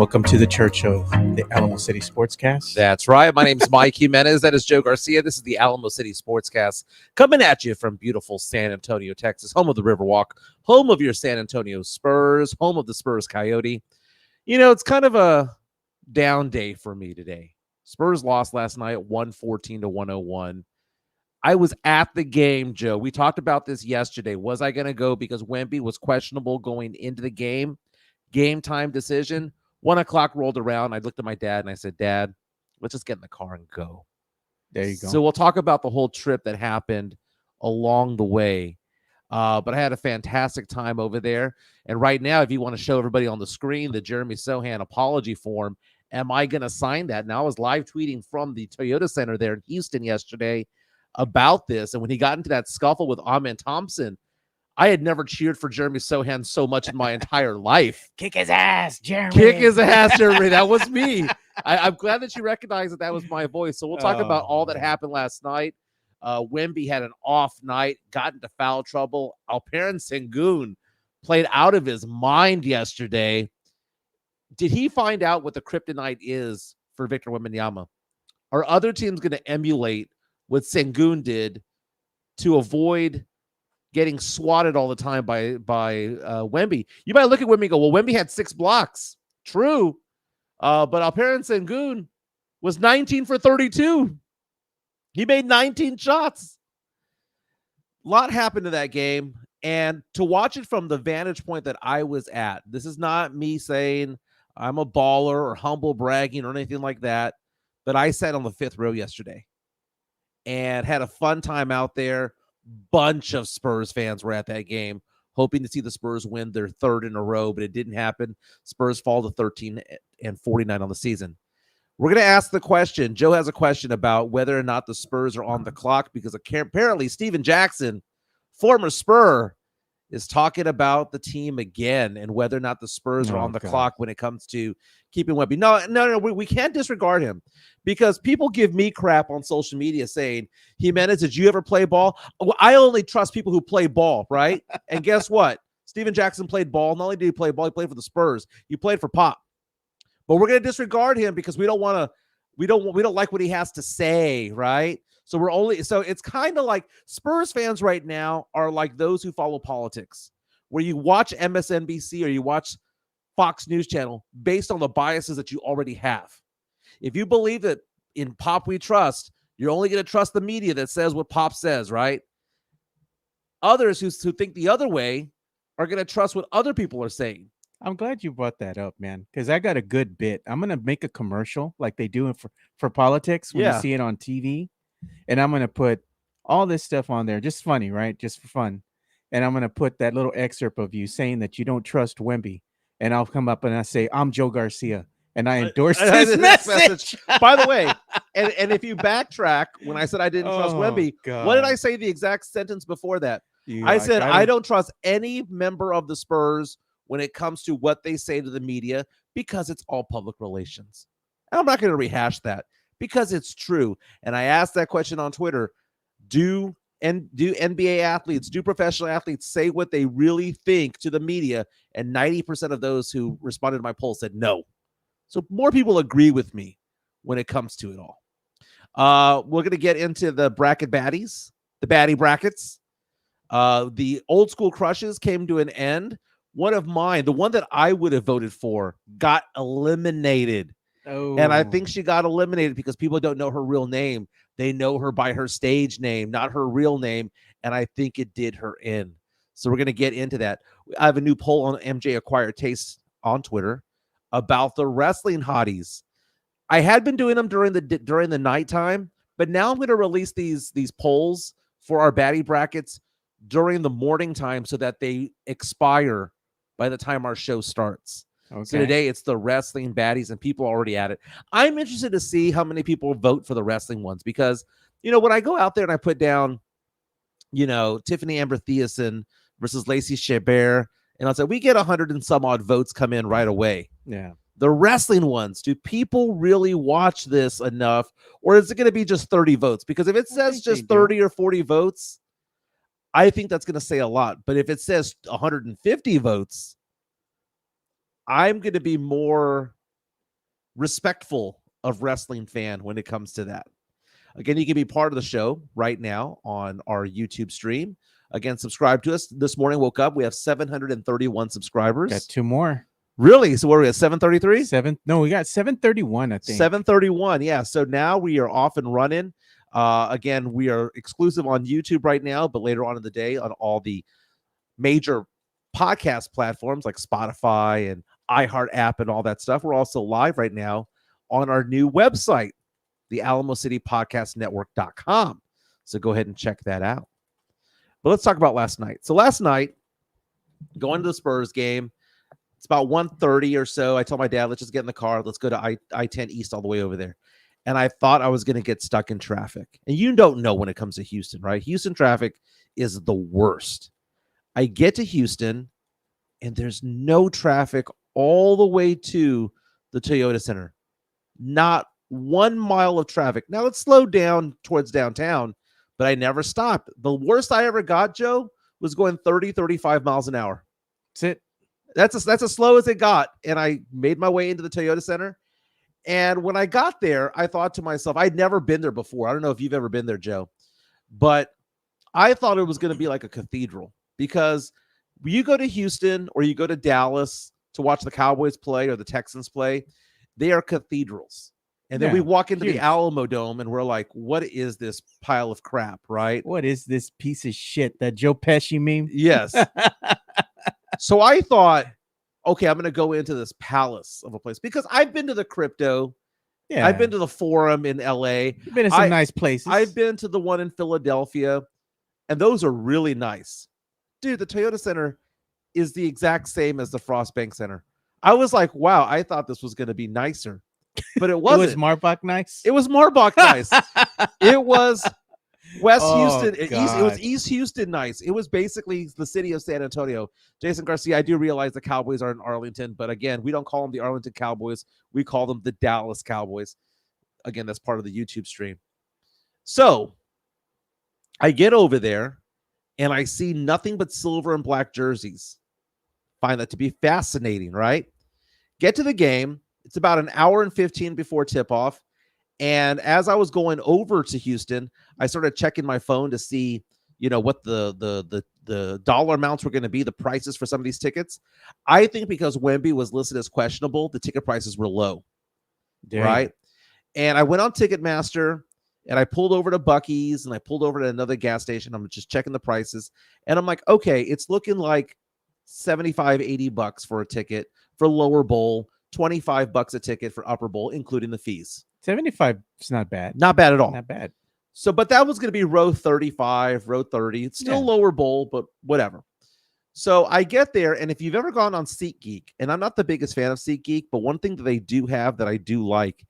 welcome to the Church of the Alamo City Sportscast. That's right. My name's Mike Jimenez. That is Joe Garcia. This is the Alamo City Sportscast coming at you from beautiful San Antonio, Texas, home of the Riverwalk, home of your San Antonio Spurs, home of the Spurs Coyote. You know, it's kind of a down day for me today. Spurs lost last night, 114-101. I was at the game, Joe. We talked about this yesterday. Was I going to go because Wemby was questionable going into the game? Game time decision. 1 o'clock rolled around. I looked at my dad and I said, Dad, let's just get in the car and go. There you go. So we'll talk about the whole trip that happened along the way. But I had a fantastic time over there. And right now, if you want to show everybody on the screen the Jeremy Sohan apology form, am I going to sign that? Now, I was live tweeting from the Toyota Center there in Houston yesterday about this. And when he got into that scuffle with Amen Thompson, I had never cheered for Jeremy Sohan so much in my entire life. Kick his ass, Jeremy. Kick his ass, Jeremy. That was me. I'm glad that you recognize that was my voice. So we'll talk about all that happened last night. Wemby had an off night, got into foul trouble. Alperen Sengun played out of his mind yesterday. Did he find out what the kryptonite is for Victor Wembanyama? Are other teams going to emulate what Sengun did to avoid getting swatted all the time by Wemby? You might look at Wemby and go, well, Wemby had 6 blocks. True. But Alperen Sengun was 19 for 32. He made 19 shots. A lot happened to that game. And to watch it from the vantage point that I was at, this is not me saying I'm a baller or humble bragging or anything like that, but I sat on the 5th row yesterday and had a fun time out there. Bunch of Spurs fans were at that game, hoping to see the Spurs win their 3rd in a row, but it didn't happen. Spurs fall to 13-49 on the season. We're going to ask the question. Joe has a question about whether or not the Spurs are on the clock, because apparently Steven Jackson, former Spur, is talking about the team again and whether or not the Spurs are on the clock when it comes to keeping Wemby. No, we can't disregard him, because people give me crap on social media saying, Jimenez, did you ever play ball? Well, I only trust people who play ball, right? And guess what? Steven Jackson played ball. Not only did he play ball, he played for the Spurs. He played for Pop. But we're going to disregard him because we don't like what he has to say, right? So it's kind of like Spurs fans right now are like those who follow politics, where you watch MSNBC or you watch Fox News Channel based on the biases that you already have. If you believe that in Pop we trust, you're only going to trust the media that says what Pop says, right? Others who think the other way are going to trust what other people are saying. I'm glad you brought that up, man, because I got a good bit. I'm going to make a commercial like they do for politics when you see it on TV. And I'm going to put all this stuff on there. Just funny, right? Just for fun. And I'm going to put that little excerpt of you saying that you don't trust Wemby. And I'll come up and I say, I'm Joe Garcia. And I endorse this message. By the way, and if you backtrack, when I said I didn't trust Wemby, what did I say the exact sentence before that? I said, I don't trust any member of the Spurs when it comes to what they say to the media, because it's all public relations. And I'm not going to rehash that, because it's true. And I asked that question on Twitter. Do NBA athletes, do professional athletes say what they really think to the media? And 90% of those who responded to my poll said no. So more people agree with me when it comes to it all. We're going to get into the bracket baddies, the baddie brackets. The old school crushes came to an end. One of mine, the one that I would have voted for, got eliminated. And I think she got eliminated because people don't know her real name. They know her by her stage name, not her real name. And I think it did her in. So we're going to get into that. I have a new poll on MJ Acquired Taste on Twitter about the wrestling hotties. I had been doing them during the nighttime, but now I'm going to release these polls for our baddie brackets during the morning time so that they expire by the time our show starts. Okay. So today it's the wrestling baddies, and people are already at it. I'm interested to see how many people vote for the wrestling ones, because, when I go out there and I put down, Tiffany Amber Thiessen versus Lacey Chabert, and I'll say we get 100 and some odd votes come in right away. Yeah. The wrestling ones, do people really watch this enough, or is it going to be just 30 votes? Because if it says just 30 or 40 votes, I think that's going to say a lot. But if it says 150 votes, I'm going to be more respectful of wrestling fan when it comes to that. Again, you can be part of the show right now on our YouTube stream. Again, subscribe to us. This morning, woke up. We have 731 subscribers. Got 2 more. Really? So what are we at? 733? No, we got 731, I think. 731. Yeah. So now we are off and running. Again, we are exclusive on YouTube right now, but later on in the day on all the major podcast platforms like Spotify and iHeart app and all that stuff. We're also live right now on our new website, the Alamo City Podcast Network.com. So go ahead and check that out. But let's talk about last night. So last night, going to the Spurs game, it's about 1:30 or so. I told my dad, let's just get in the car. Let's go to I-10 East all the way over there. And I thought I was going to get stuck in traffic. And you don't know when it comes to Houston, right? Houston traffic is the worst. I get to Houston, and there's no traffic all the way to the Toyota Center. Not 1 mile of traffic. Now, it's slowed down towards downtown, but I never stopped. The worst I ever got, Joe, was going 30, 35 miles an hour. That's it. That's as slow as it got. And I made my way into the Toyota Center. And when I got there, I thought to myself, I'd never been there before. I don't know if you've ever been there, Joe, but I thought it was going to be like a cathedral, because you go to Houston or you go to Dallas to watch the Cowboys play or the Texans play, they are cathedrals. And then we walk into the Alamo Dome and we're like, what is this pile of crap, right? What is this piece of shit? That Joe Pesci meme? Yes. So I thought, okay, I'm going to go into this palace of a place, because I've been to the crypto. Yeah. I've been to the Forum in LA. You've been to some nice places. I've been to the one in Philadelphia, and those are really nice. Dude, the Toyota Center is the exact same as the Frost Bank Center. I was like, wow, I thought this was going to be nicer, but it wasn't. It was Marbach nice? It was Marbach nice. It was West Houston. It was East Houston nice. It was basically the city of San Antonio. Jason Garcia, I do realize the Cowboys are in Arlington, but again, we don't call them the Arlington Cowboys. We call them the Dallas Cowboys. Again, that's part of the YouTube stream. So I get over there and I see nothing but silver and black jerseys. Find that to be fascinating, right? Get to the game. It's about an hour and 15 before tip-off. And as I was going over to Houston, I started checking my phone to see, what the dollar amounts were going to be, the prices for some of these tickets. I think because Wemby was listed as questionable, the ticket prices were low, right? And I went on Ticketmaster, and I pulled over to Buc-ee's, and I pulled over to another gas station. I'm just checking the prices, and I'm like, okay, it's looking like $75-$80 for a ticket for lower bowl, $25 a ticket for upper bowl, including the fees. 75 is not bad. Not bad at all. Not bad. So, but that was going to be row 35, row 30. It's still lower bowl, but whatever. So I get there, and if you've ever gone on SeatGeek, and I'm not the biggest fan of SeatGeek, but one thing that they do have that I do like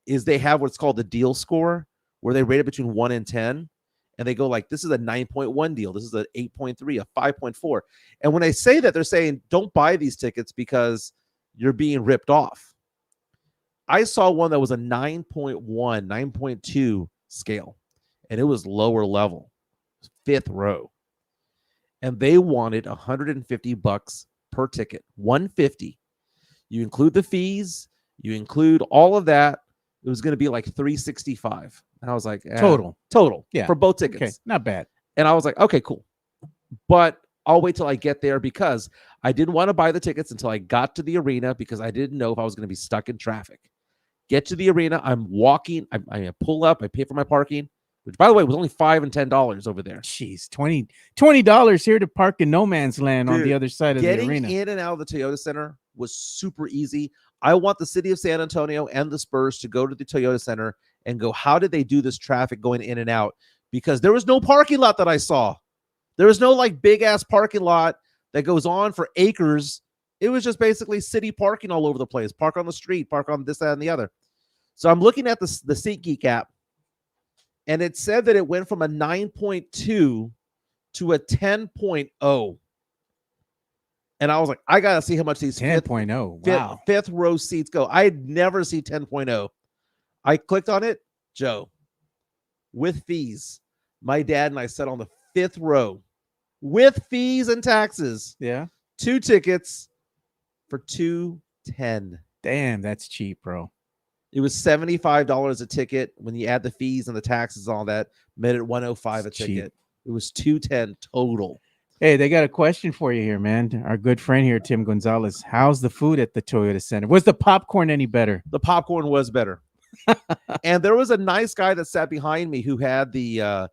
is they have what's called the deal score, where they rate it between 1 and 10. And they go like, this is a 9.1 deal. This is an 8.3, a 5.4. And when I say that, they're saying, don't buy these tickets because you're being ripped off. I saw one that was a 9.1, 9.2 scale, and it was lower level, 5th row. And they wanted $150 per ticket, $150. You include the fees, you include all of that. It was going to be like $365. And I was like, total, yeah, for both tickets. Okay, not bad. And I was like, okay, cool. But I'll wait till I get there, because I didn't want to buy the tickets until I got to the arena, because I didn't know if I was going to be stuck in traffic. Get to the arena. I'm walking. I pull up. I pay for my parking, which, by the way, was only $5 and $10 over there. Jeez, $20 here to park in no man's land. Dude, on the other side of the arena. Getting in and out of the Toyota Center was super easy. I want the city of San Antonio and the Spurs to go to the Toyota Center and go, how did they do this traffic going in and out? Because there was no parking lot that I saw. There was no like big ass parking lot that goes on for acres. It was just basically city parking all over the place. Park on the street, park on this, that, and the other. So I'm looking at the SeatGeek app, and it said that it went from a 9.2 to a 10.0. And I was like, I got to see how much these 10.0, wow, fifth row seats go. I'd never see 10.0. I clicked on it, Joe, with fees. My dad and I sat on the 5th row with fees and taxes. Yeah. 2 tickets for $210. Damn, that's cheap, bro. It was $75 a ticket. When you add the fees and the taxes and all that, made it $105 a ticket. It was $210 total. Hey, they got a question for you here, man. Our good friend here, Tim Gonzalez. How's the food at the Toyota Center? Was the popcorn any better? The popcorn was better. And there was a nice guy that sat behind me who had the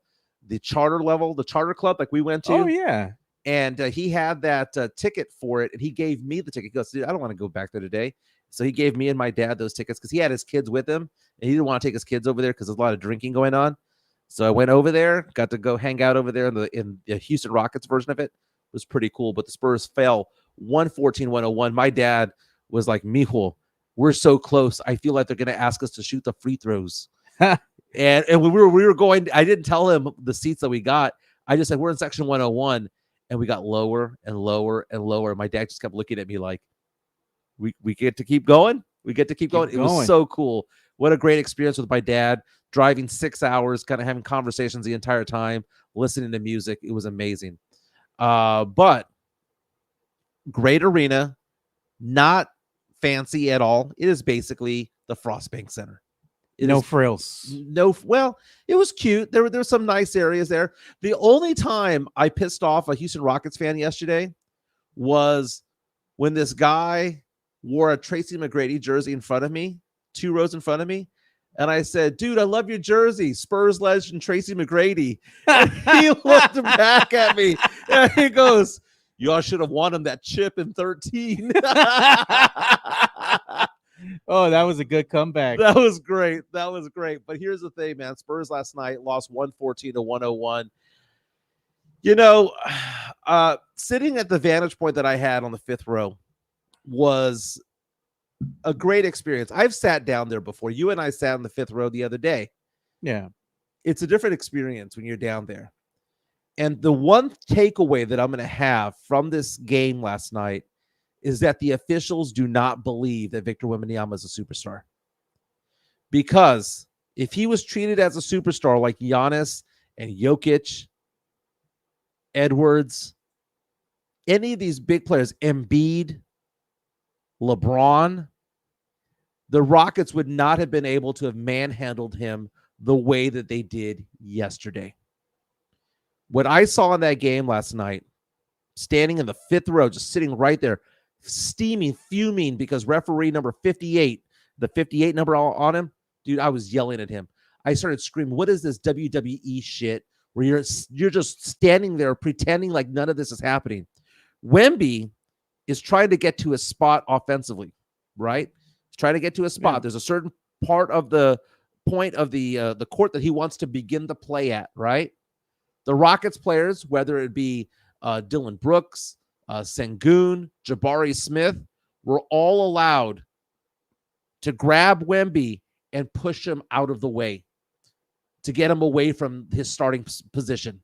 charter level, the charter club like we went to. Oh, yeah. And he had that ticket for it, and he gave me the ticket. He goes, dude, I don't want to go back there today. So he gave me and my dad those tickets because he had his kids with him, and he didn't want to take his kids over there because there's a lot of drinking going on. So I went over there, got to go hang out over there in the Houston Rockets version of it. It was pretty cool, but the Spurs fell 114-101. My dad was like, Mijo, we're so close. I feel like they're going to ask us to shoot the free throws. and when we were going, I didn't tell him the seats that we got. I just said, we're in section 101, and we got lower and lower and lower. My dad just kept looking at me like, we get to keep going. We get to keep going. It was so cool. What a great experience with my dad, driving 6 hours, kind of having conversations the entire time, listening to music. It was amazing. But great arena, not fancy at all. It is basically the Frostbank Center. No frills. Well, it was cute. There were some nice areas there. The only time I pissed off a Houston Rockets fan yesterday was when this guy wore a Tracy McGrady jersey in front of me, 2 rows in front of me. And I said, dude, I love your jersey. Spurs legend Tracy McGrady. And he looked back at me and he goes, y'all should have won him that chip in 13. Oh, that was a good comeback. That was great. That was great. But here's the thing, man. Spurs last night lost 114-101. You know, sitting at the vantage point that I had on the 5th row was a great experience. I've sat down there before. You and I sat on the 5th row the other day. Yeah. It's a different experience when you're down there. And the one takeaway that I'm going to have from this game last night is that the officials do not believe that Victor Wembanyama is a superstar. Because if he was treated as a superstar like Giannis and Jokic, Edwards, any of these big players, Embiid, LeBron, the Rockets would not have been able to have manhandled him the way that they did yesterday. What I saw in that game last night, standing in the 5th row, just sitting right there, steaming, fuming because referee number 58, the 58 number on him, dude, I was yelling at him. I started screaming, what is this WWE shit where you're just standing there pretending like none of this is happening? Wemby is trying to get to a spot offensively, right? He's trying to get to a spot. Yeah. There's a certain part of the point of the court that he wants to begin to play at, right? The Rockets players, whether it be Dylan Brooks, Sengun, Jabari Smith, were all allowed to grab Wemby and push him out of the way to get him away from his starting position.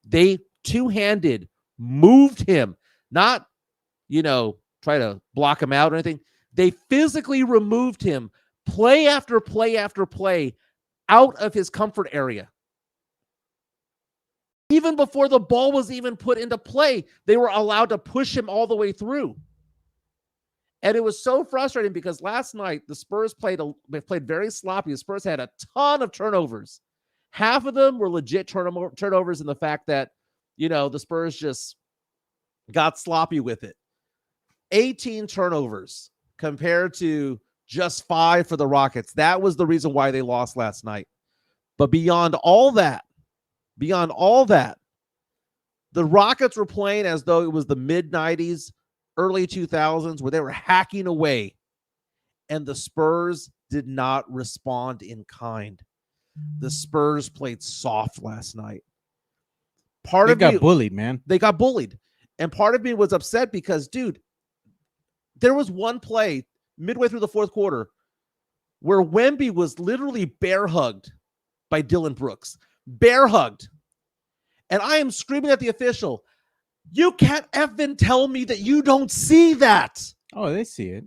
They two-handed moved him, not, try to block him out or anything. They physically removed him play after play after play out of his comfort area. Even before the ball was even put into play, they were allowed to push him all the way through. And it was so frustrating because last night the Spurs played very sloppy. The Spurs had a ton of turnovers. Half of them were legit turnovers in the fact that, the Spurs just got sloppy with it. 18 turnovers compared to just 5 for the Rockets. That was the reason why they lost last night. But beyond all that, the Rockets were playing as though it was the mid-90s, early 2000s, where they were hacking away, and the Spurs did not respond in kind. The Spurs played soft last night. They got bullied, man. They got bullied. And part of me was upset because, dude, there was one play midway through the 4th quarter where Wemby was literally bear-hugged by Dylan Brooks. Bear-hugged. And I am screaming at the official, you can't effing tell me that you don't see that. Oh, they see it.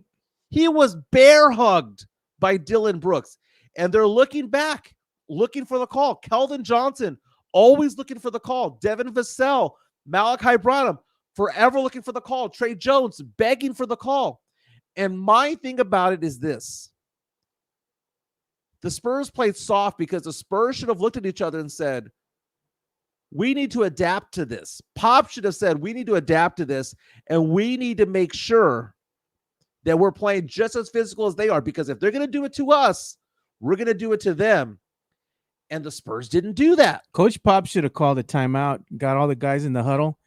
He was bear-hugged by Dylan Brooks. And they're looking back, looking for the call. Keldon Johnson, always looking for the call. Devin Vassell, Malachi Branham, forever looking for the call. Trey Jones, begging for the call. And my thing about it is this. The Spurs played soft because the Spurs should have looked at each other and said, we need to adapt to this. Pop should have said, we need to adapt to this, and we need to make sure that we're playing just as physical as they are, because if they're going to do it to us, we're going to do it to them. And the Spurs didn't do that. Coach Pop should have called a timeout, got all the guys in the huddle,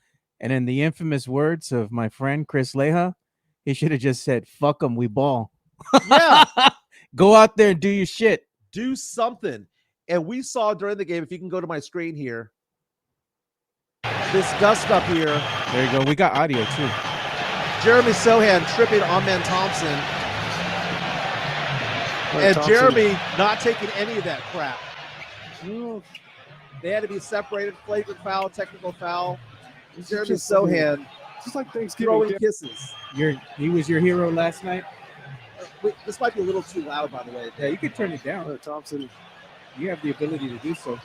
and in the infamous words of my friend Chris Leja, he should have just said, fuck them, we ball. Yeah. Go out there and do your shit. Do something. And we saw during the game, if you can go to my screen here, this dust up here. There you go. We got audio too. Jeremy Sohan tripping on Man Thompson. And Thompson. Jeremy not taking any of that crap. They had to be separated. Flagrant foul, technical foul. Jeremy Sohan just like Thanksgiving. throwing kisses. He was your hero last night. Wait, this might be a little too loud, by the way. Yeah, you could turn it down. Thompson. You have the ability to do so.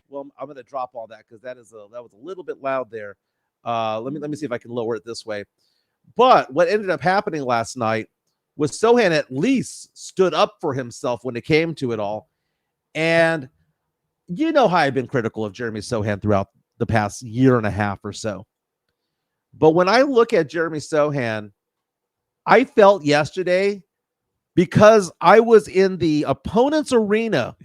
Well, I'm going to drop all that because that was a little bit loud there. Let me see if I can lower it this way. But what ended up happening last night was Sohan at least stood up for himself when it came to it all. And you know how I've been critical of Jeremy Sohan throughout the past year and a half or so. But when I look at Jeremy Sohan, I felt yesterday, because I was in the opponent's arena,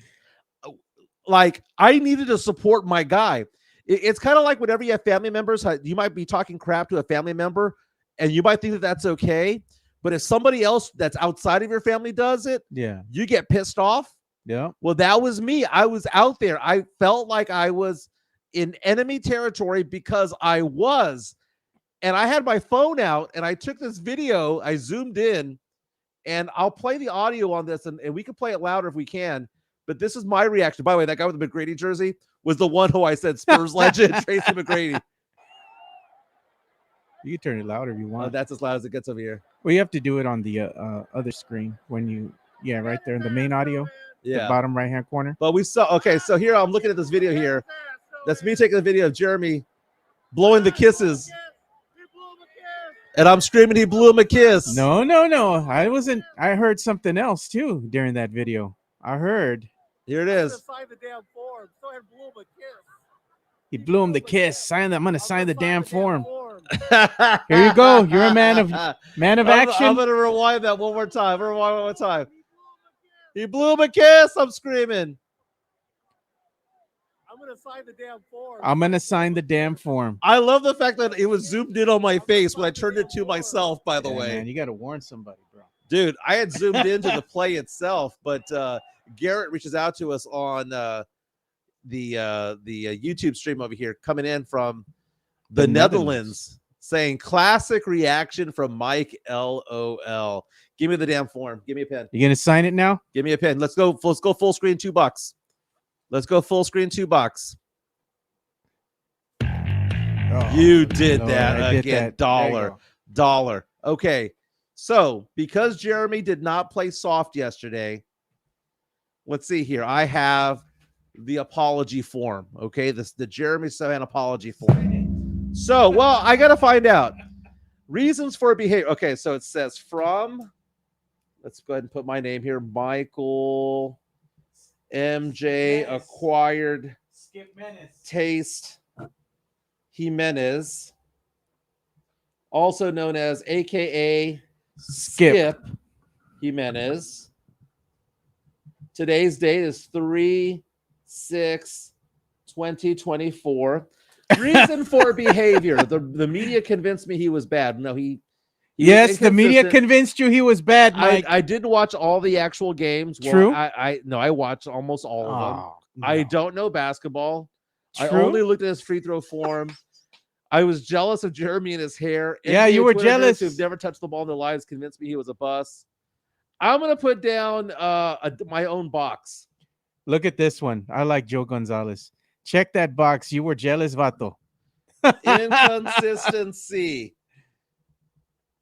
like I needed to support my guy. It's kind of like whenever you have family members, you might be talking crap to a family member and you might think that that's okay. But if somebody else that's outside of your family does it, yeah, you get pissed off. Yeah. Well, that was me. I was out there. I felt like I was in enemy territory because I was. And I had my phone out and I took this video. I zoomed in, and I'll play the audio on this, and we can play it louder if we can. But this is my reaction. By the way, that guy with the McGrady jersey was the one who I said Spurs legend, Tracy McGrady. You can turn it louder if you want. That's as loud as it gets over here. Well, you have to do it on the other screen when you, right there in the main audio, the bottom right-hand corner. But we saw, okay, so here I'm looking at this video here. That's me taking the video of Jeremy blowing the kisses. And I'm screaming, he blew him a kiss. No. I wasn't. I heard something else too during that video. I heard. Here it is. Sign the damn form. So I blew him a kiss. He blew him the kiss. I'm gonna sign the damn form. Here you go. You're a man of action. I'm gonna rewind that one more time. He blew him a kiss. I'm screaming. I'm gonna sign the damn form. I'm gonna sign the damn form. I love the fact that it was zoomed in on my face when I turned it to myself. By the way, man, you got to warn somebody, bro. Dude, I had zoomed into the play itself, but Garrett reaches out to us on the YouTube stream over here, coming in from the Netherlands, saying classic reaction from Mike LOL. Give me the damn form. Give me a pen. You gonna sign it now? Give me a pen. Let's go full screen $2. Let's go full screen $2. Oh, you did that I did again. that. Dollar. Okay. So because Jeremy did not play soft yesterday, let's see here. I have the apology form. Okay. The Jeremy Sohan apology form. So, well, I got to find out reasons for behavior. Okay. So it says from, let's go ahead and put my name here. Michael MJ acquired taste Jimenez, also known as AKA Skip Jimenez. Today's date is 3/6/2024. Reason for behavior. The media convinced me he was bad. No, he yes, the media convinced you he was bad, Mike. I didn't watch all the actual games. True. Well, I watched almost all of them. No. I don't know basketball. True. I only looked at his free throw form. I was jealous of Jeremy and his hair. Yeah, NBA you were Twitter jealous. Who've never touched the ball in their lives convinced me he was a bust. I'm gonna put down my own box. Look at this one. I like Joe Gonzalez. Check that box. You were jealous, vato. Inconsistency.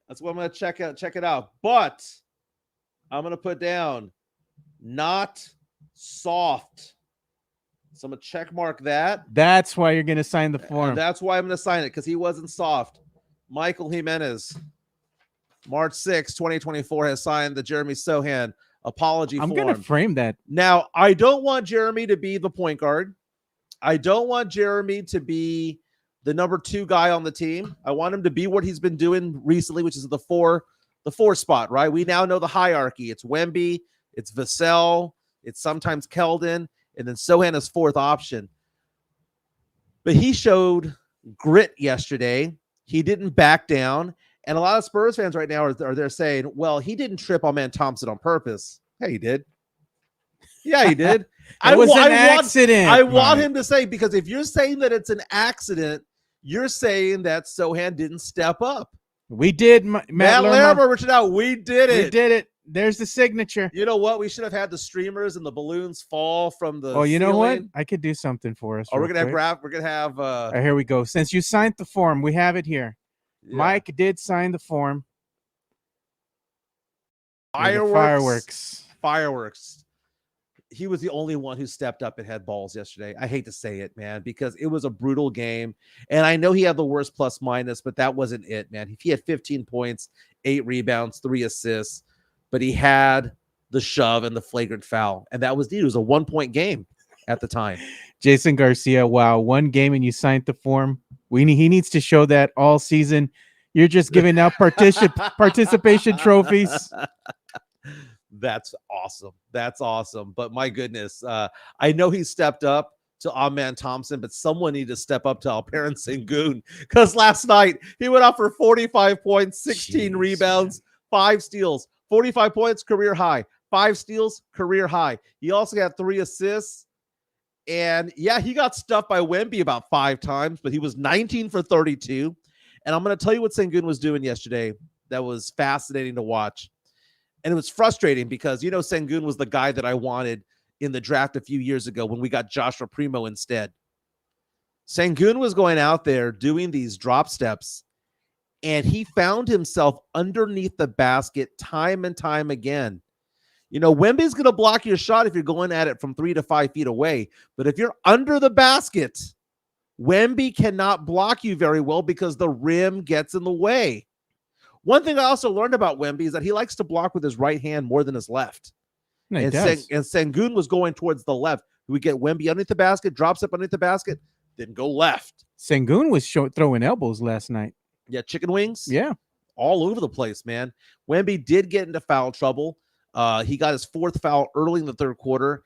That's what I'm gonna check it out. But I'm gonna put down not soft. So I'm gonna check mark that. That's why you're gonna sign the form. That's why I'm gonna sign it, because he wasn't soft. Michael Jimenez, March 6, 2024, has signed the Jeremy Sohan apology I'm form. going to frame that. Now, I don't want Jeremy to be the point guard. I don't want Jeremy to be the number 2 guy on the team. I want him to be what he's been doing recently, which is the four spot, right? We now know the hierarchy. It's Wemby, it's Vassell, it's sometimes Keldon, and then Sohan is 4th option. But he showed grit yesterday. He didn't back down. And a lot of Spurs fans right now are there saying, well, he didn't trip on Man Thompson on purpose. Yeah, he did. Yeah, he did. It was an accident. I want him to say, because if you're saying that it's an accident, you're saying that Sohan didn't step up. We did, Matt Larimer, Richard out. We did it. We did it. There's the signature. You know what? We should have had the streamers and the balloons fall from the you ceiling. know what? I could do something for us. We're gonna have All right, here we go. Since you signed the form, we have it here. Yeah. Mike did sign the form. Fireworks. He was the only one who stepped up and had balls yesterday. I hate to say it, man, because it was a brutal game. And I know he had the worst plus minus, but that wasn't it, man. He had 15 points, 8 rebounds, 3 assists, but he had the shove and the flagrant foul. And that was it. It was a 1-point game at the time. Jason Garcia, wow, 1 game and you signed the form. He needs to show that all season. You're just giving out participation trophies. That's awesome. But my goodness, I know he stepped up to Amen Thompson, but someone needed to step up to Alperen Sengun, because last night he went out for 45 points, 16 rebounds, 5 steals, 45 points, career high, 5 steals, career high. He also got 3 assists. And yeah, he got stuffed by Wemby about 5 times, but he was 19 for 32. And I'm going to tell you what Sengun was doing yesterday that was fascinating to watch. And it was frustrating because, Sengun was the guy that I wanted in the draft a few years ago when we got Joshua Primo instead. Sengun was going out there doing these drop steps, and he found himself underneath the basket time and time again. Wemby's going to block your shot if you're going at it from 3 to 5 feet away. But if you're under the basket, Wemby cannot block you very well because the rim gets in the way. One thing I also learned about Wemby is that he likes to block with his right hand more than his left. And Sengun was going towards the left. We get Wemby underneath the basket, drops up underneath the basket, then go left. Sengun was throwing elbows last night. Yeah, chicken wings. Yeah. All over the place, man. Wemby did get into foul trouble. He got his 4th foul early in the 3rd quarter.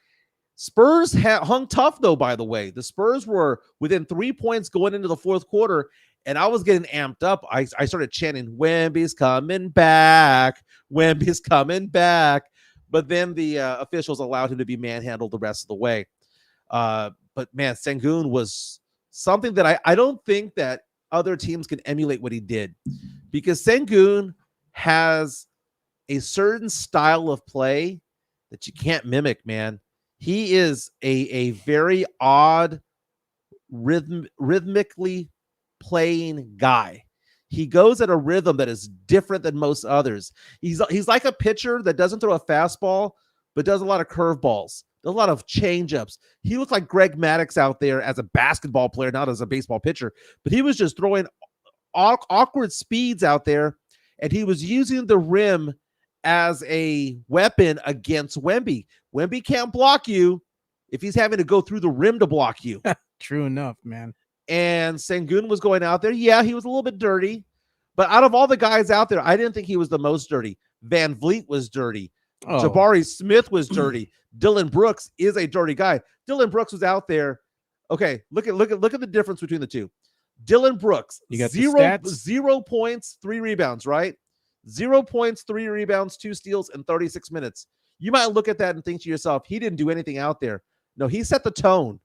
Spurs hung tough, though, by the way. The Spurs were within 3 points going into the 4th quarter, and I was getting amped up. I started chanting, Wemby's coming back. Wemby's coming back. But then the officials allowed him to be manhandled the rest of the way. But, man, Sengun was something that I don't think that other teams can emulate what he did. Because Sengun has a certain style of play that you can't mimic, man. He is a very odd, rhythmically playing guy. He goes at a rhythm that is different than most others. He's like a pitcher that doesn't throw a fastball, but does a lot of curveballs, does a lot of changeups. He looks like Greg Maddux out there as a basketball player, not as a baseball pitcher, but he was just throwing awkward speeds out there, and he was using the rim as a weapon against Wemby. Wemby can't block you if he's having to go through the rim to block you. True enough, man. And Sengun was going out there. Yeah, he was a little bit dirty, but out of all the guys out there, I didn't think he was the most dirty. Van Vliet was dirty. Jabari Smith was dirty. Dylan Brooks is a dirty guy. Dylan Brooks was out there. Okay, look at the difference between the two. Dylan Brooks, you got 0 points, 3 rebounds, right? 0 points, 3 rebounds, 2 steals in 36 minutes. You might look at that and think to yourself, he didn't do anything out there. No, he set the tone.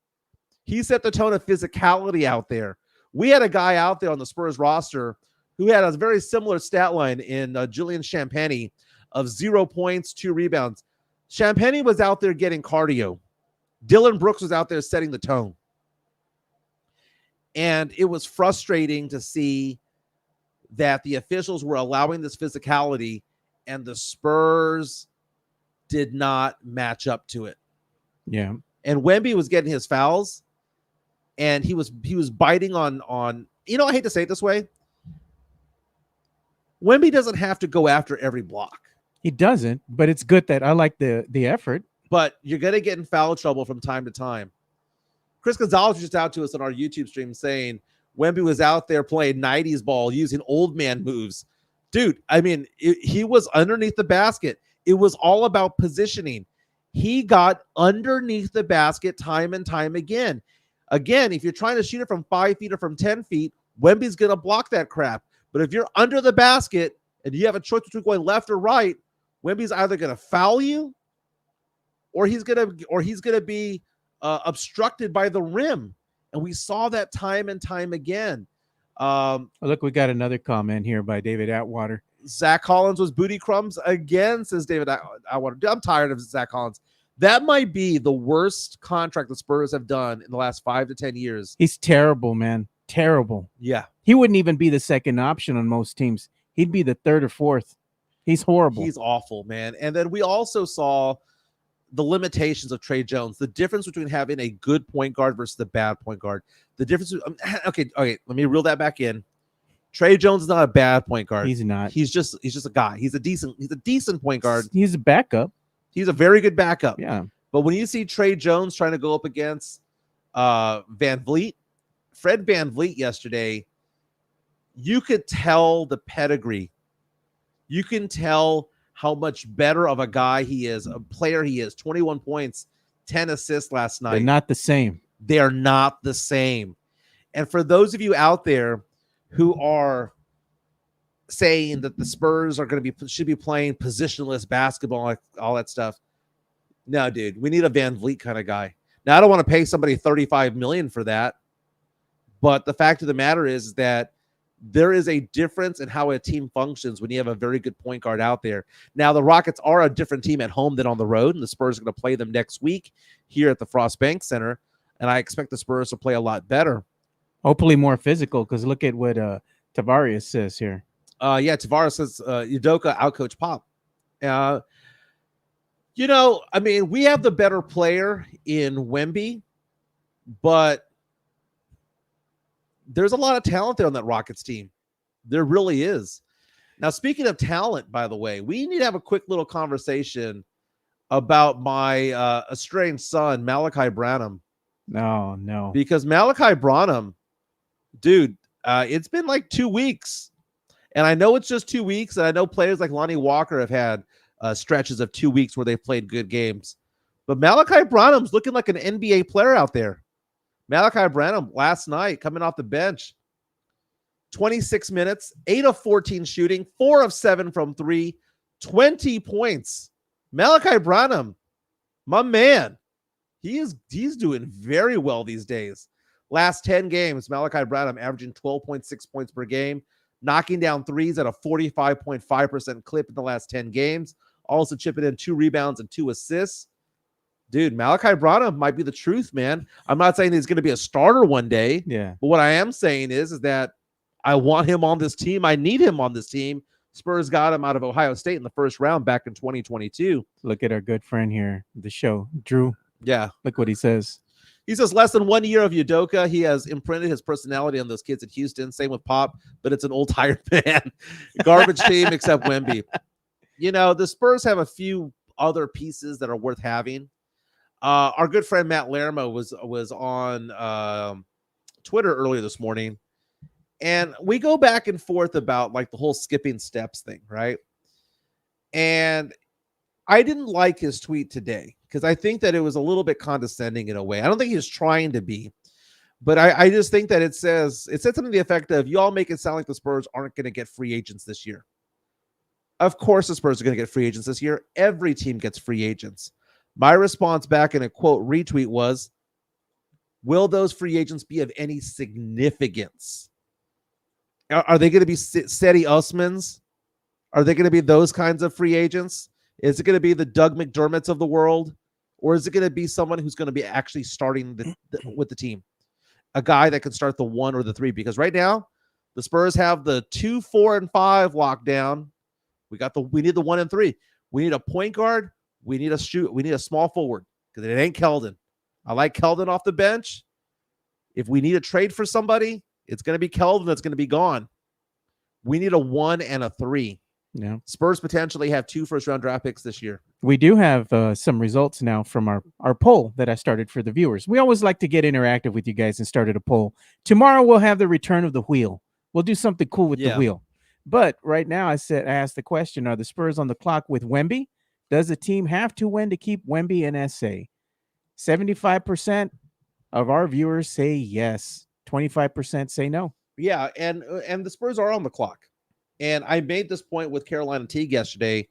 He set the tone of physicality out there. We had a guy out there on the Spurs roster who had a very similar stat line in Julian Champagny of 0 points, 2 rebounds. Champagny was out there getting cardio. Dylan Brooks was out there setting the tone. And it was frustrating to see that the officials were allowing this physicality and the Spurs did not match up to it. Yeah. And Wemby was getting his fouls and he was biting on, I hate to say it this way. Wemby doesn't have to go after every block. He doesn't, but it's good that I like the effort. But you're going to get in foul trouble from time to time. Chris Gonzalez was just out to us on our YouTube stream saying Wemby was out there playing 90s ball using old man moves. Dude, I mean, he was underneath the basket. It was all about positioning. He got underneath the basket time and time again. Again, if you're trying to shoot it from 5 feet or from 10 feet, Wemby's going to block that crap. But if you're under the basket and you have a choice between going left or right, Wemby's either going to foul you or he's going to be obstructed by the rim. And we saw that time and time again. Look, we got another comment here by David Atwater. Zach Collins was booty crumbs again, says David Atwater. I'm tired of Zach Collins. That might be the worst contract the Spurs have done in the last 5 to 10 years. He's terrible, man. Terrible. Yeah. He wouldn't even be the second option on most teams. He'd be the third or fourth. He's horrible. He's awful, man. And then we also saw the limitations of Trey Jones, the difference between having a good point guard versus a bad point guard. The difference. Okay. Let me reel that back in. Trey Jones is not a bad point guard. He's not. He's just a guy. He's a decent point guard. He's a backup. He's a very good backup. Yeah. But when you see Trey Jones trying to go up against Van Vliet, Fred Van Vliet yesterday, you could tell the pedigree. You can tell how much better of a guy he is, a player he is. 21 points, 10 assists last night. They're not the same. They are not the same. And for those of you out there who are saying that the Spurs are should be playing positionless basketball, all that stuff. No, dude, we need a Van Vliet kind of guy. Now, I don't want to pay somebody $35 million for that, but the fact of the matter is that there is a difference in how a team functions when you have a very good point guard out there. Now, the Rockets are a different team at home than on the road, and the Spurs are going to play them next week here at the Frost Bank Center, and I expect the Spurs to play a lot better. Hopefully more physical, because look at what Tavares says here. Tavares says Udoka outcoach Pop. I mean, we have the better player in Wemby, but there's a lot of talent there on that Rockets team. There really is. Now, speaking of talent, by the way, we need to have a quick little conversation about my estranged son, Malachi Branham. No. Because Malachi Branham, dude, it's been like 2 weeks. And I know it's just 2 weeks, and I know players like Lonnie Walker have had stretches of 2 weeks where they've played good games. But Malachi Branham's looking like an NBA player out there. Malachi Branham last night coming off the bench, 26 minutes, 8 of 14 shooting, 4 of 7 from 3, 20 points. Malachi Branham, my man, he's doing very well these days. Last 10 games, Malachi Branham averaging 12.6 points per game, knocking down threes at a 45.5% clip in the last 10 games, also chipping in 2 rebounds and 2 assists. Dude, Malachi Branham might be the truth, man. I'm not saying he's going to be a starter one day. Yeah. But what I am saying is that I want him on this team. I need him on this team. Spurs got him out of Ohio State in the first round back in 2022. Look at our good friend here, the show, Drew. Yeah. Look what he says. He says less than 1 year of Udoka. He has imprinted his personality on those kids at Houston. Same with Pop, but it's an old tired man. Garbage team except Wemby. The Spurs have a few other pieces that are worth having. Our good friend Matt Lerma was on Twitter earlier this morning, and we go back and forth about like the whole skipping steps thing, right? And I didn't like his tweet today because I think that it was a little bit condescending in a way. I don't think he was trying to be, but I just think that it said something to the effect of, you all make it sound like the Spurs aren't going to get free agents this year. Of course the Spurs are going to get free agents this year. Every team gets free agents. My response back in a quote retweet was, will those free agents be of any significance? Are they going to be Cedi Osmans? Are they going to be those kinds of free agents? Is it going to be the Doug McDermotts of the world? Or is it going to be someone who's going to be actually starting with the team? A guy that can start the 1 or the 3? Because right now, the Spurs have the 2, 4, and 5 locked down. We need the 1 and 3. We need a point guard. We need a small forward, because it ain't Keldon. I like Keldon off the bench. If we need a trade for somebody, it's going to be Keldon that's going to be gone. We need a 1 and a 3. Yeah. Spurs potentially have 2 first-round draft picks this year. We do have some results now from our poll that I started for the viewers. We always like to get interactive with you guys and started a poll. Tomorrow we'll have the return of the wheel. We'll do something cool with the wheel. But right now I asked the question, are the Spurs on the clock with Wemby? Does the team have to win to keep Wemby in SA? 75% of our viewers say yes. 25% say no. Yeah, and the Spurs are on the clock. And I made this point with Carolina Teague yesterday,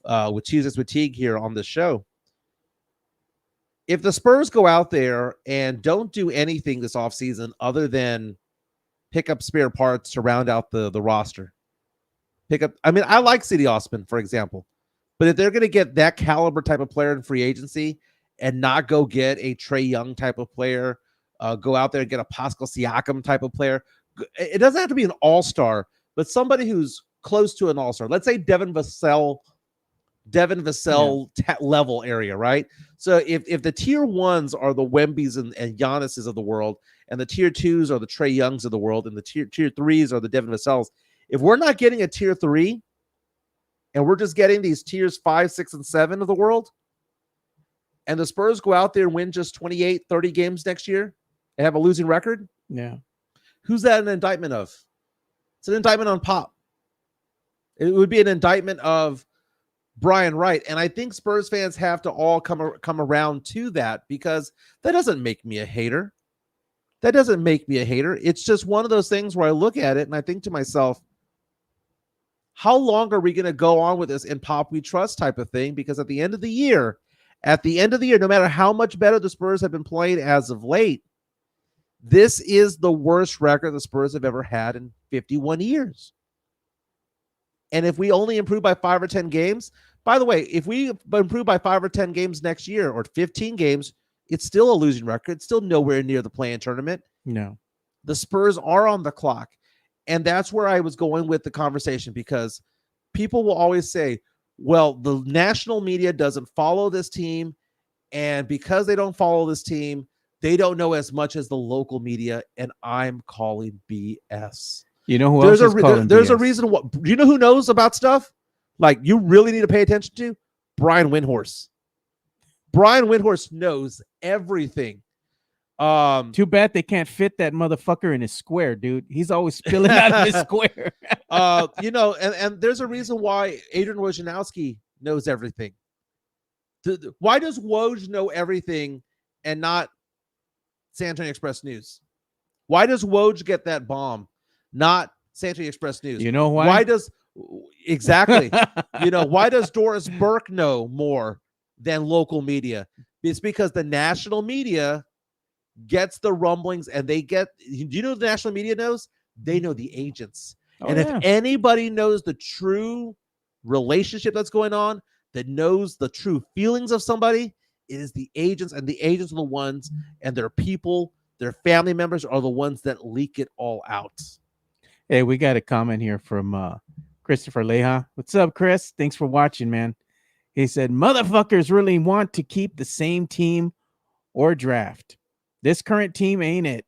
with Tuesdays with Teague here on the show. If the Spurs go out there and don't do anything this offseason other than pick up spare parts to round out the roster, I like City Osman, for example, but if they're going to get that caliber type of player in free agency and not go get a Trae Young type of player, go out there and get a Pascal Siakam type of player, it doesn't have to be an all-star, but somebody who's close to an all-star. Let's say Devin Vassell level area, right? So if the tier 1s are the Wembys and Giannis's of the world, and the tier 2s are the Trae Youngs of the world, and the tier 3s are the Devin Vassells, if we're not getting a tier 3 and we're just getting these tiers 5, 6, and 7 of the world, and the Spurs go out there and win just 28, 30 games next year and have a losing record, who's that an indictment of? It's an indictment on Pop. It would be an indictment of Brian Wright. And I think Spurs fans have to all come around to that, because that doesn't make me a hater. That doesn't make me a hater. It's just one of those things where I look at it and I think to myself, how long are we going to go on with this in Pop we trust type of thing? Because at the end of the year, no matter how much better the Spurs have been playing as of late, this is the worst record the Spurs have ever had in 51 years. And if we only improve by 5 or 10 games, by the way, if we improve by 5 or 10 games next year or 15 games, it's still a losing record. It's still nowhere near the play-in tournament. No. The Spurs are on the clock. And that's where I was going with the conversation, because people will always say, well, the national media doesn't follow this team. And because they don't follow this team, they don't know as much as the local media. And I'm calling BS. You know who else is calling There's BS? a reason. Do you know who knows about stuff? Like, you really need to pay attention to? Brian Windhorst. Brian Windhorst knows everything. Too bad they can't fit that motherfucker in his square, dude. He's always spilling out of his square. And there's a reason why Adrian Wojnarowski knows everything. Why does Woj know everything and not San Antonio Express News? Why does Woj get that bomb, not San Antonio Express News? You know why? Why does why does Doris Burke know more than local media? It's because the national media gets the rumblings, and they get, you know what the national media knows? They know the agents. If anybody knows the true relationship that's going on, that knows the true feelings of somebody, it is the agents, and the agents are the ones, and their people, their family members are the ones that leak it all out. Hey, we got a comment here from Christopher Leha. What's up, Chris? Thanks for watching, man. He said, motherfuckers really want to keep the same team or draft. This current team ain't it.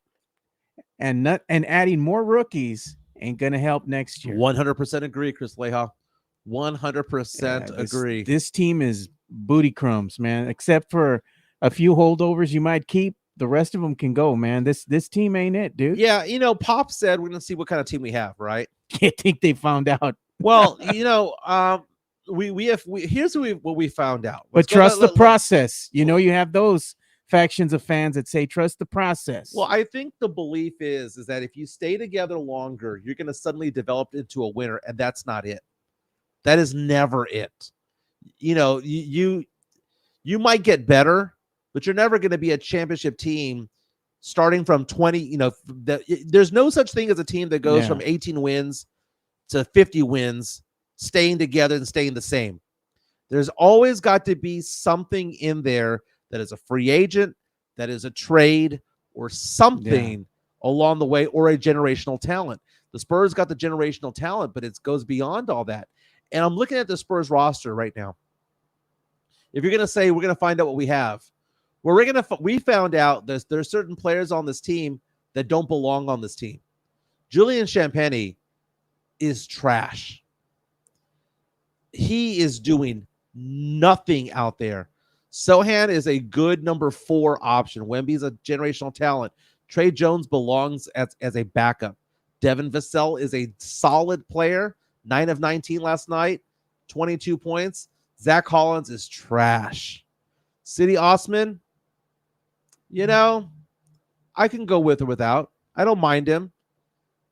And adding more rookies ain't going to help next year. 100% agree, Chris Leha. 100% agree. This team is booty crumbs, man. Except for a few holdovers you might keep. The rest of them can go, man. This team ain't it, dude. Yeah, Pop said we're going to see what kind of team we have, right? I think they found out. Well, here's what we found out. But trust the process. You have those factions of fans that say trust the process. Well, I think the belief is that if you stay together longer, you're going to suddenly develop into a winner, and that's not it. That is never it. You might get better, but you're never going to be a championship team starting from 20. There's no such thing as a team that goes from 18 wins to 50 wins, staying together and staying the same. There's always got to be something in there that is a free agent, that is a trade, or something along the way, or a generational talent. The Spurs got the generational talent, but it goes beyond all that. And I'm looking at the Spurs roster right now. If you're going to say we're going to find out what we have, we found out there's certain players on this team that don't belong on this team. Julian Champagny is trash. he is doing nothing out there. Sohan is a good number 4 option. Wemby's a generational talent. Trey Jones belongs as a backup. Devin Vassell is a solid player. 9 of 19 last night, 22 points. Zach Collins is trash. City Osman, I can go with or without. I don't mind him.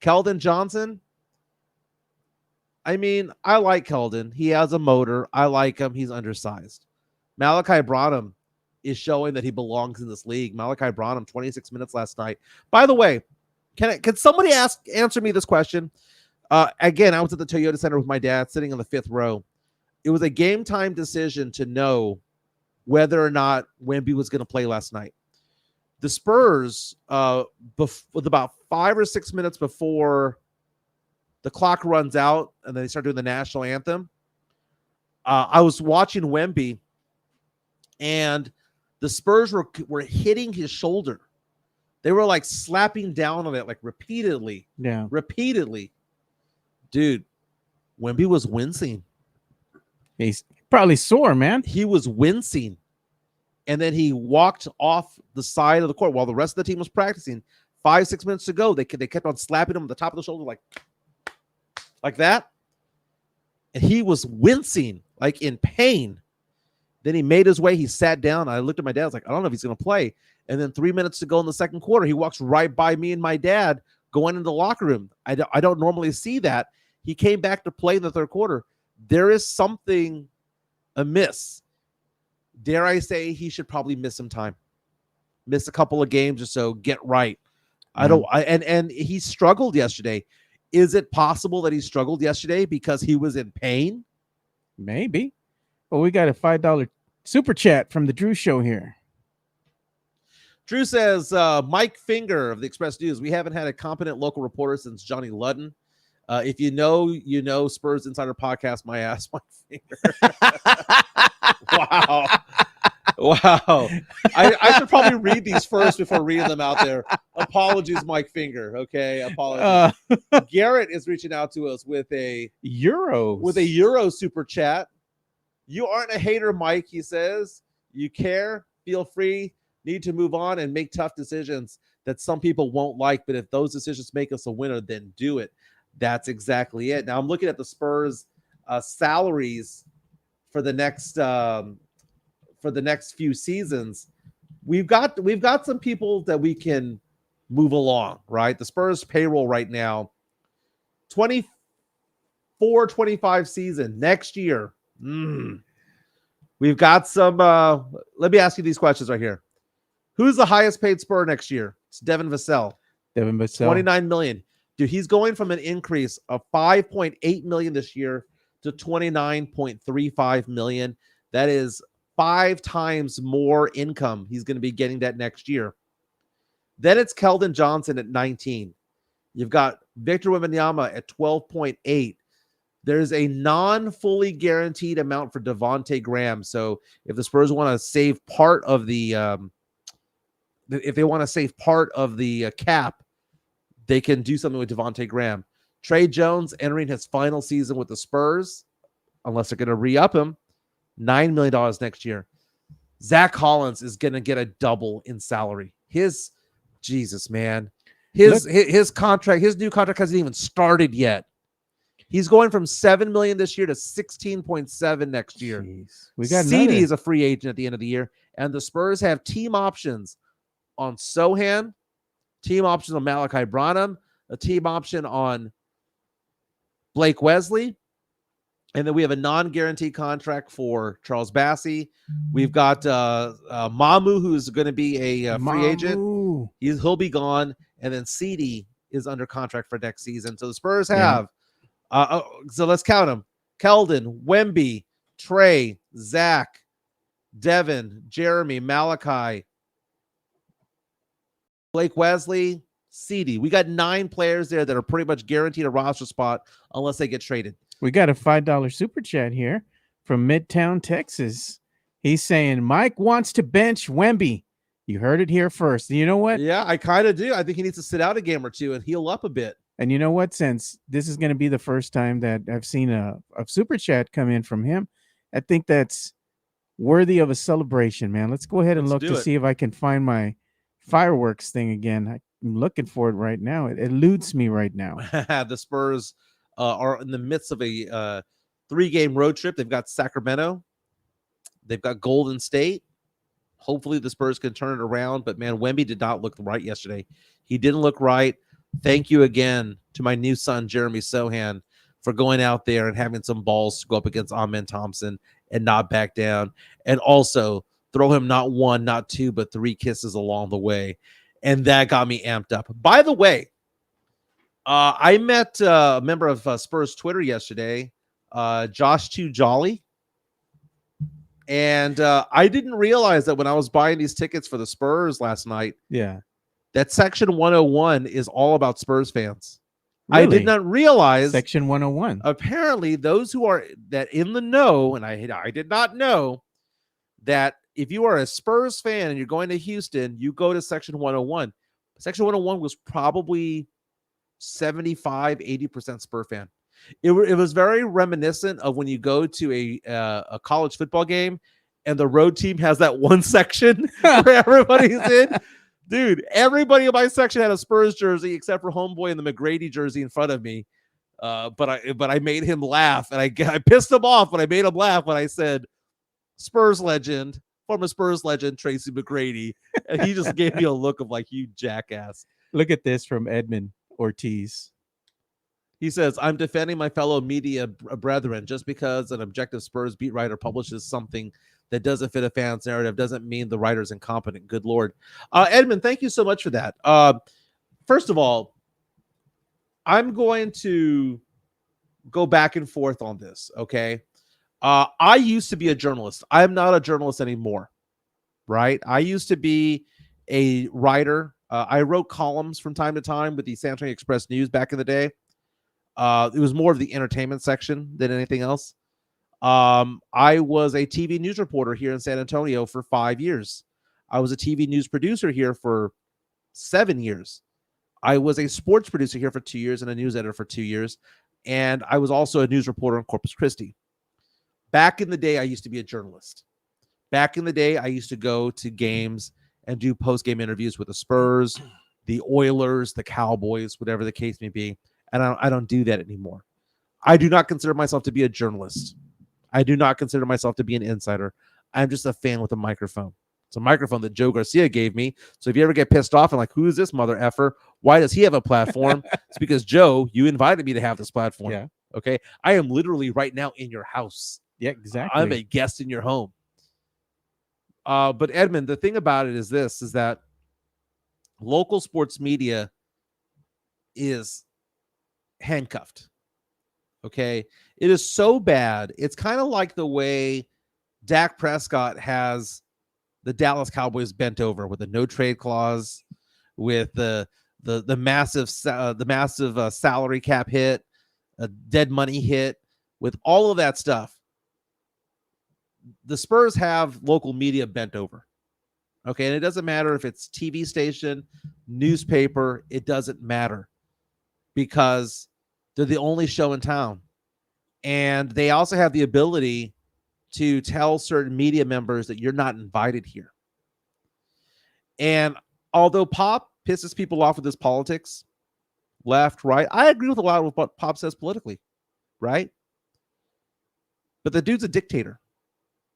Keldon Johnson, I like Keldon. He has a motor. I like him. He's undersized. Malachi Branham is showing that he belongs in this league. Malachi Branham, 26 minutes last night. By the way, can somebody answer me this question? Again, I was at the Toyota Center with my dad, sitting on the 5th row. It was a game time decision to know whether or not Wemby was going to play last night. The Spurs, with about 5 or 6 minutes before the clock runs out and then they start doing the national anthem, I was watching Wemby, and the Spurs were hitting his shoulder. They were like slapping down on it like repeatedly. Yeah. Repeatedly. Dude, Wemby was wincing. He's probably sore, man. He was wincing. And then he walked off the side of the court while the rest of the team was practicing. 5-6 minutes to go, they kept on slapping him on the top of the shoulder like that. And he was wincing, like in pain. Then he made his way. He sat down. I looked at my dad. I was like, I don't know if he's going to play. And then 3 minutes to go in the second quarter, he walks right by me and my dad going into the locker room. I don't normally see that. He came back to play in the third quarter. There is something amiss. Dare I say he should probably miss some time. Miss a couple of games or so, get right. And he struggled yesterday. Is it possible that he struggled yesterday because he was in pain? Maybe. Well, we got a $5 super chat from the Drew Show here. Drew says, Mike Finger of the Express News, we haven't had a competent local reporter since Johnny Ludden. If you know Spurs Insider Podcast, my ass, Mike Finger. Wow. I should probably read these first before reading them out there. Apologies, Mike Finger. Okay, apologies. Garrett is reaching out to us with a Euro super chat. You aren't a hater, Mike, he says. You care, feel free, need to move on and make tough decisions that some people won't like, but if those decisions make us a winner, then do it. That's exactly it. Now I'm looking at the Spurs salaries for the next few seasons. We've got some people that we can move along, right? The Spurs payroll right now, 24-25 season next year. We've got some. Let me ask you these questions right here. Who's the highest paid Spur next year? It's Devin Vassell. 29 million. Dude, he's going from an increase of 5.8 million this year to 29.35 million. That is 5 times more income he's going to be getting that next year. Then it's Keldon Johnson at 19. You've got Victor Wembanyama at 12.8. There's a non-fully guaranteed amount for Devontae Graham. So if the Spurs want to save part of the cap, they can do something with Devontae Graham. Trey Jones entering his final season with the Spurs, unless they're going to re-up him, $9 million next year. Zach Collins is going to get a double in salary. His contract, his new contract hasn't even started yet. He's going from $7 million this year to $16.7 next year. We got CD is a free agent at the end of the year, and the Spurs have team options on Sohan, team option on Malachi Branham, a team option on Blake Wesley, and then we have a non-guaranteed contract for Charles Bassey. We've got Mamu, who's going to be a free agent. He'll be gone, and then CD is under contract for next season. So the Spurs have. So let's count them. Keldon, Wemby, Trey, Zach, Devin, Jeremy, Malachi, Blake Wesley, CD. We got 9 players there that are pretty much guaranteed a roster spot unless they get traded. We got a $5 super chat here from Midtown, Texas. He's saying Mike wants to bench Wemby. You heard it here first. You know what? Yeah, I kind of do. I think he needs to sit out a game or two and heal up a bit. And you know what? Since this is going to be the first time that I've seen a super chat come in from him, I think that's worthy of a celebration, man. Let's go ahead and Let's look do to it. see if I can find my fireworks thing again. I'm looking for it right now. It eludes me right now. The Spurs are in the midst of a 3-game road trip. They've got Sacramento. They've got Golden State. Hopefully the Spurs can turn it around. But, man, Wemby did not look right yesterday. He didn't look right. Thank you again to my new son, Jeremy Sohan, for going out there and having some balls to go up against Amen Thompson and not back down. And also throw him not 1, not 2, but 3 kisses along the way. And that got me amped up. By the way, I met a member of Spurs Twitter yesterday, Josh Too Jolly. And I didn't realize that when I was buying these tickets for the Spurs last night, that Section 101 is all about Spurs fans. Really? I did not realize Section 101. Apparently, those who are that in the know, and I did not know that if you are a Spurs fan and you're going to Houston, you go to Section 101. Section 101 was probably 75-80% Spurs fan. It was very reminiscent of when you go to a college football game and the road team has that one section where everybody's in. Dude, everybody in my section had a Spurs jersey except for homeboy in the McGrady jersey in front of me. But I made him laugh, and I pissed him off, but I made him laugh when I said Spurs legend, former Spurs legend Tracy McGrady, and he just gave me a look of like, you jackass. Look at this from Edmund Ortiz. He says, I'm defending my fellow media brethren. Just because an objective Spurs beat writer publishes something that doesn't fit a fan's narrative doesn't mean the writer's incompetent. Good Lord. Edmund, thank you so much for that. First of all, I'm going to go back and forth on this, okay? I used to be a journalist. I'm not a journalist anymore, right? I used to be a writer. I wrote columns from time to time with the San Antonio Express News back in the day. It was more of the entertainment section than anything else. I was a TV news reporter here in San Antonio for 5 years. I was a TV news producer here for 7 years. I was a sports producer here for 2 years and a news editor for 2 years. And I was also a news reporter in Corpus Christi. Back in the day, I used to be a journalist. Back in the day, I used to go to games and do post-game interviews with the Spurs, the Oilers, the Cowboys, whatever the case may be. And I don't do that anymore. I do not consider myself to be a journalist. I do not consider myself to be an insider. I'm just a fan with a microphone. It's a microphone that Joe Garcia gave me. So if you ever get pissed off and like, who is this mother effer? Why does he have a platform? It's because, Joe, you invited me to have this platform. Yeah. Okay. I am literally right now in your house. Yeah, exactly. I'm a guest in your home. But Edmund, the thing about it is this, is that local sports media is handcuffed. Okay. It is so bad. It's kind of like the way Dak Prescott has the Dallas Cowboys bent over with a no trade clause, with the massive salary cap hit, a dead money hit, with all of that stuff. The Spurs have local media bent over. Okay. And it doesn't matter if it's TV station, newspaper, it doesn't matter, because they're the only show in town. And they also have the ability to tell certain media members that you're not invited here. And although Pop pisses people off with his politics, left, right, I agree with a lot of what Pop says politically, right? But the dude's a dictator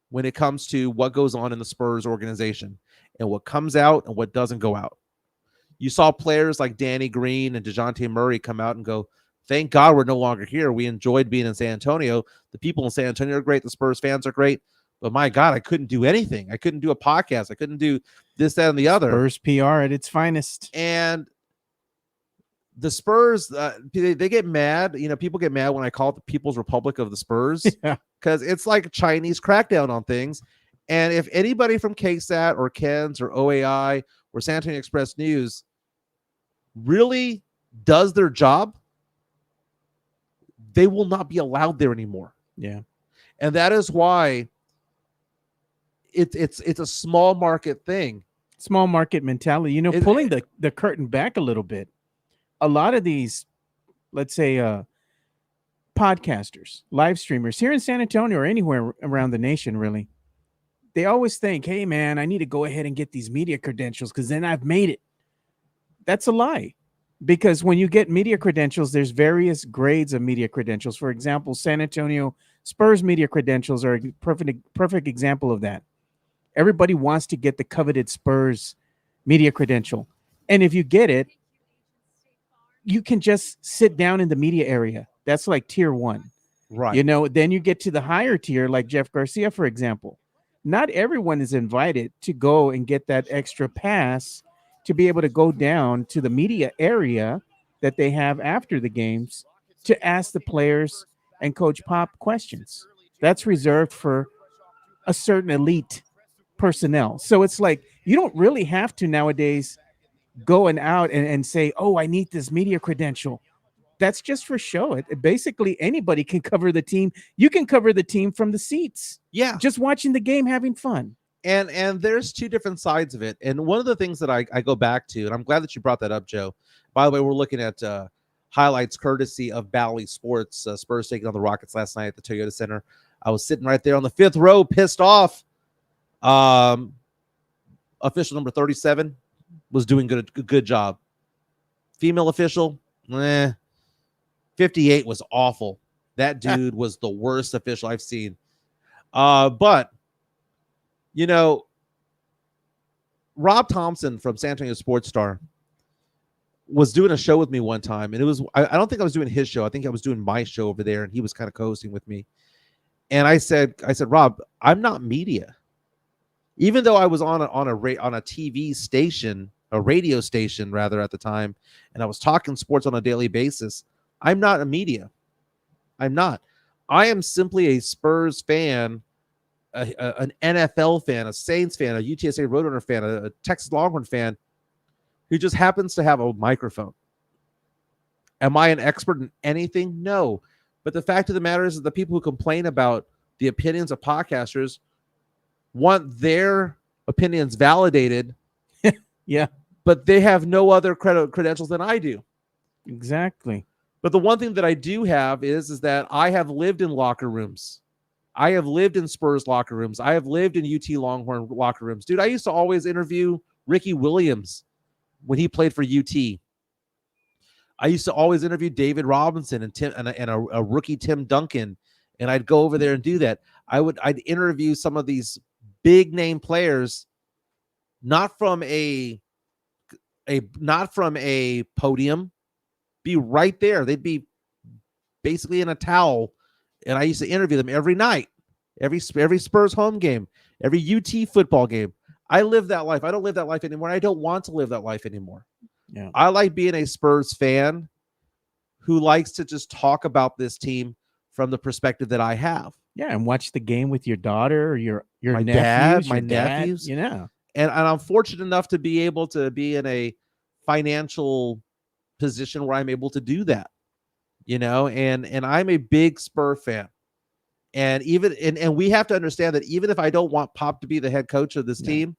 when it comes to what goes on in the Spurs organization and what comes out and what doesn't go out. You saw players like Danny Green and DeJounte Murray come out and go, thank God we're no longer here. We enjoyed being in San Antonio. The people in San Antonio are great. The Spurs fans are great. But my God, I couldn't do anything. I couldn't do a podcast. I couldn't do this, that, and the other. Spurs PR at its finest. And the Spurs, they get mad. You know, people get mad when I call it the People's Republic of the Spurs, because it's like a Chinese crackdown on things. And if anybody from KSAT or KENS or OAI or San Antonio Express News really does their job, they will not be allowed there anymore. Yeah. And that is why it's a small market thing. Small market mentality. You know, pulling the curtain back a little bit. A lot of these let's say podcasters, live streamers here in San Antonio or anywhere around the nation, really, they always think, hey, man, I need to go ahead and get these media credentials because then I've made it. That's a lie. Because when you get media credentials, there's various grades of media credentials. For example, San Antonio Spurs media credentials are a perfect example of that. Everybody wants to get the coveted Spurs media credential. And if you get it, you can just sit down in the media area. That's like tier 1. Right. Then you get to the higher tier, like Jeff Garcia, for example. Not everyone is invited to go and get that extra pass to be able to go down to the media area that they have after the games to ask the players and Coach Pop questions. That's reserved for a certain elite personnel. So it's like you don't really have to nowadays going out and say, oh, I need this media credential. That's just for show. It basically anybody can cover the team. You can cover the team from the seats. Yeah. Just watching the game, having fun. And there's two different sides of it. And one of the things that I go back to, and I'm glad that you brought that up, Joe. By the way, we're looking at highlights courtesy of Bally Sports. Spurs taking on the Rockets last night at the Toyota Center. I was sitting right there on the 5th row, pissed off. Official number 37 was doing good job. Female official, 58 was awful. That dude was the worst official I've seen. But Rob Thompson from San Antonio Sportscast was doing a show with me one time, and it was I don't think I was doing his show. I think I was doing my show over there, and he was kind of co-hosting with me. And I said, Rob, I'm not media. Even though I was on a TV station, a radio station rather at the time, and I was talking sports on a daily basis, I'm not a media. I'm not. I am simply a Spurs fan, an NFL fan, a Saints fan, a UTSA Roadrunner fan, a Texas Longhorn fan who just happens to have a microphone. Am I an expert in anything? No. But the fact of the matter is that the people who complain about the opinions of podcasters want their opinions validated. Yeah. But they have no other credentials than I do. Exactly. But the one thing that I do have is that I have lived in locker rooms. I have lived in Spurs locker rooms. I have lived in UT Longhorn locker rooms. Dude, I used to always interview Ricky Williams when he played for UT. I used to always interview David Robinson and a rookie Tim Duncan, and I'd go over there and do that. I'd interview some of these big name players, not from a podium, be right there. They'd be basically in a towel, and I used to interview them every night, every Spurs home game, every UT football game. I live that life. I don't live that life anymore. I don't want to live that life anymore. Yeah. I like being a Spurs fan who likes to just talk about this team from the perspective that I have. Yeah, and watch the game with your daughter or your my nephews, dad, my your dad, nephews. And I'm fortunate enough to be able to be in a financial position where I'm able to do that. And I'm a big Spur fan. And we have to understand that even if I don't want Pop to be the head coach of this team,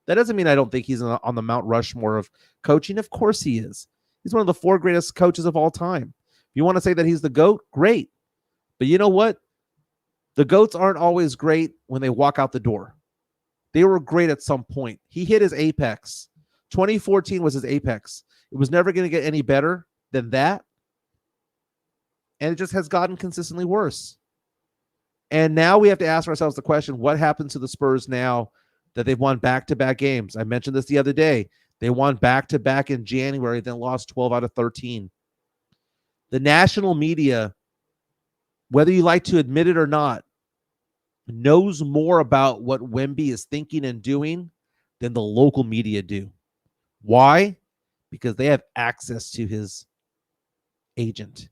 that doesn't mean I don't think he's on the Mount Rushmore of coaching. Of course he is. He's one of the 4 greatest coaches of all time. If you want to say that he's the GOAT, great. But you know what? The GOATs aren't always great when they walk out the door. They were great at some point. He hit his apex. 2014 was his apex. It was never going to get any better than that. And it just has gotten consistently worse. And now we have to ask ourselves the question, what happens to the Spurs now that they've won back-to-back games? I mentioned this the other day. They won back-to-back in January, then lost 12 out of 13. The national media, whether you like to admit it or not, knows more about what Wemby is thinking and doing than the local media do. Why? Because they have access to his agent.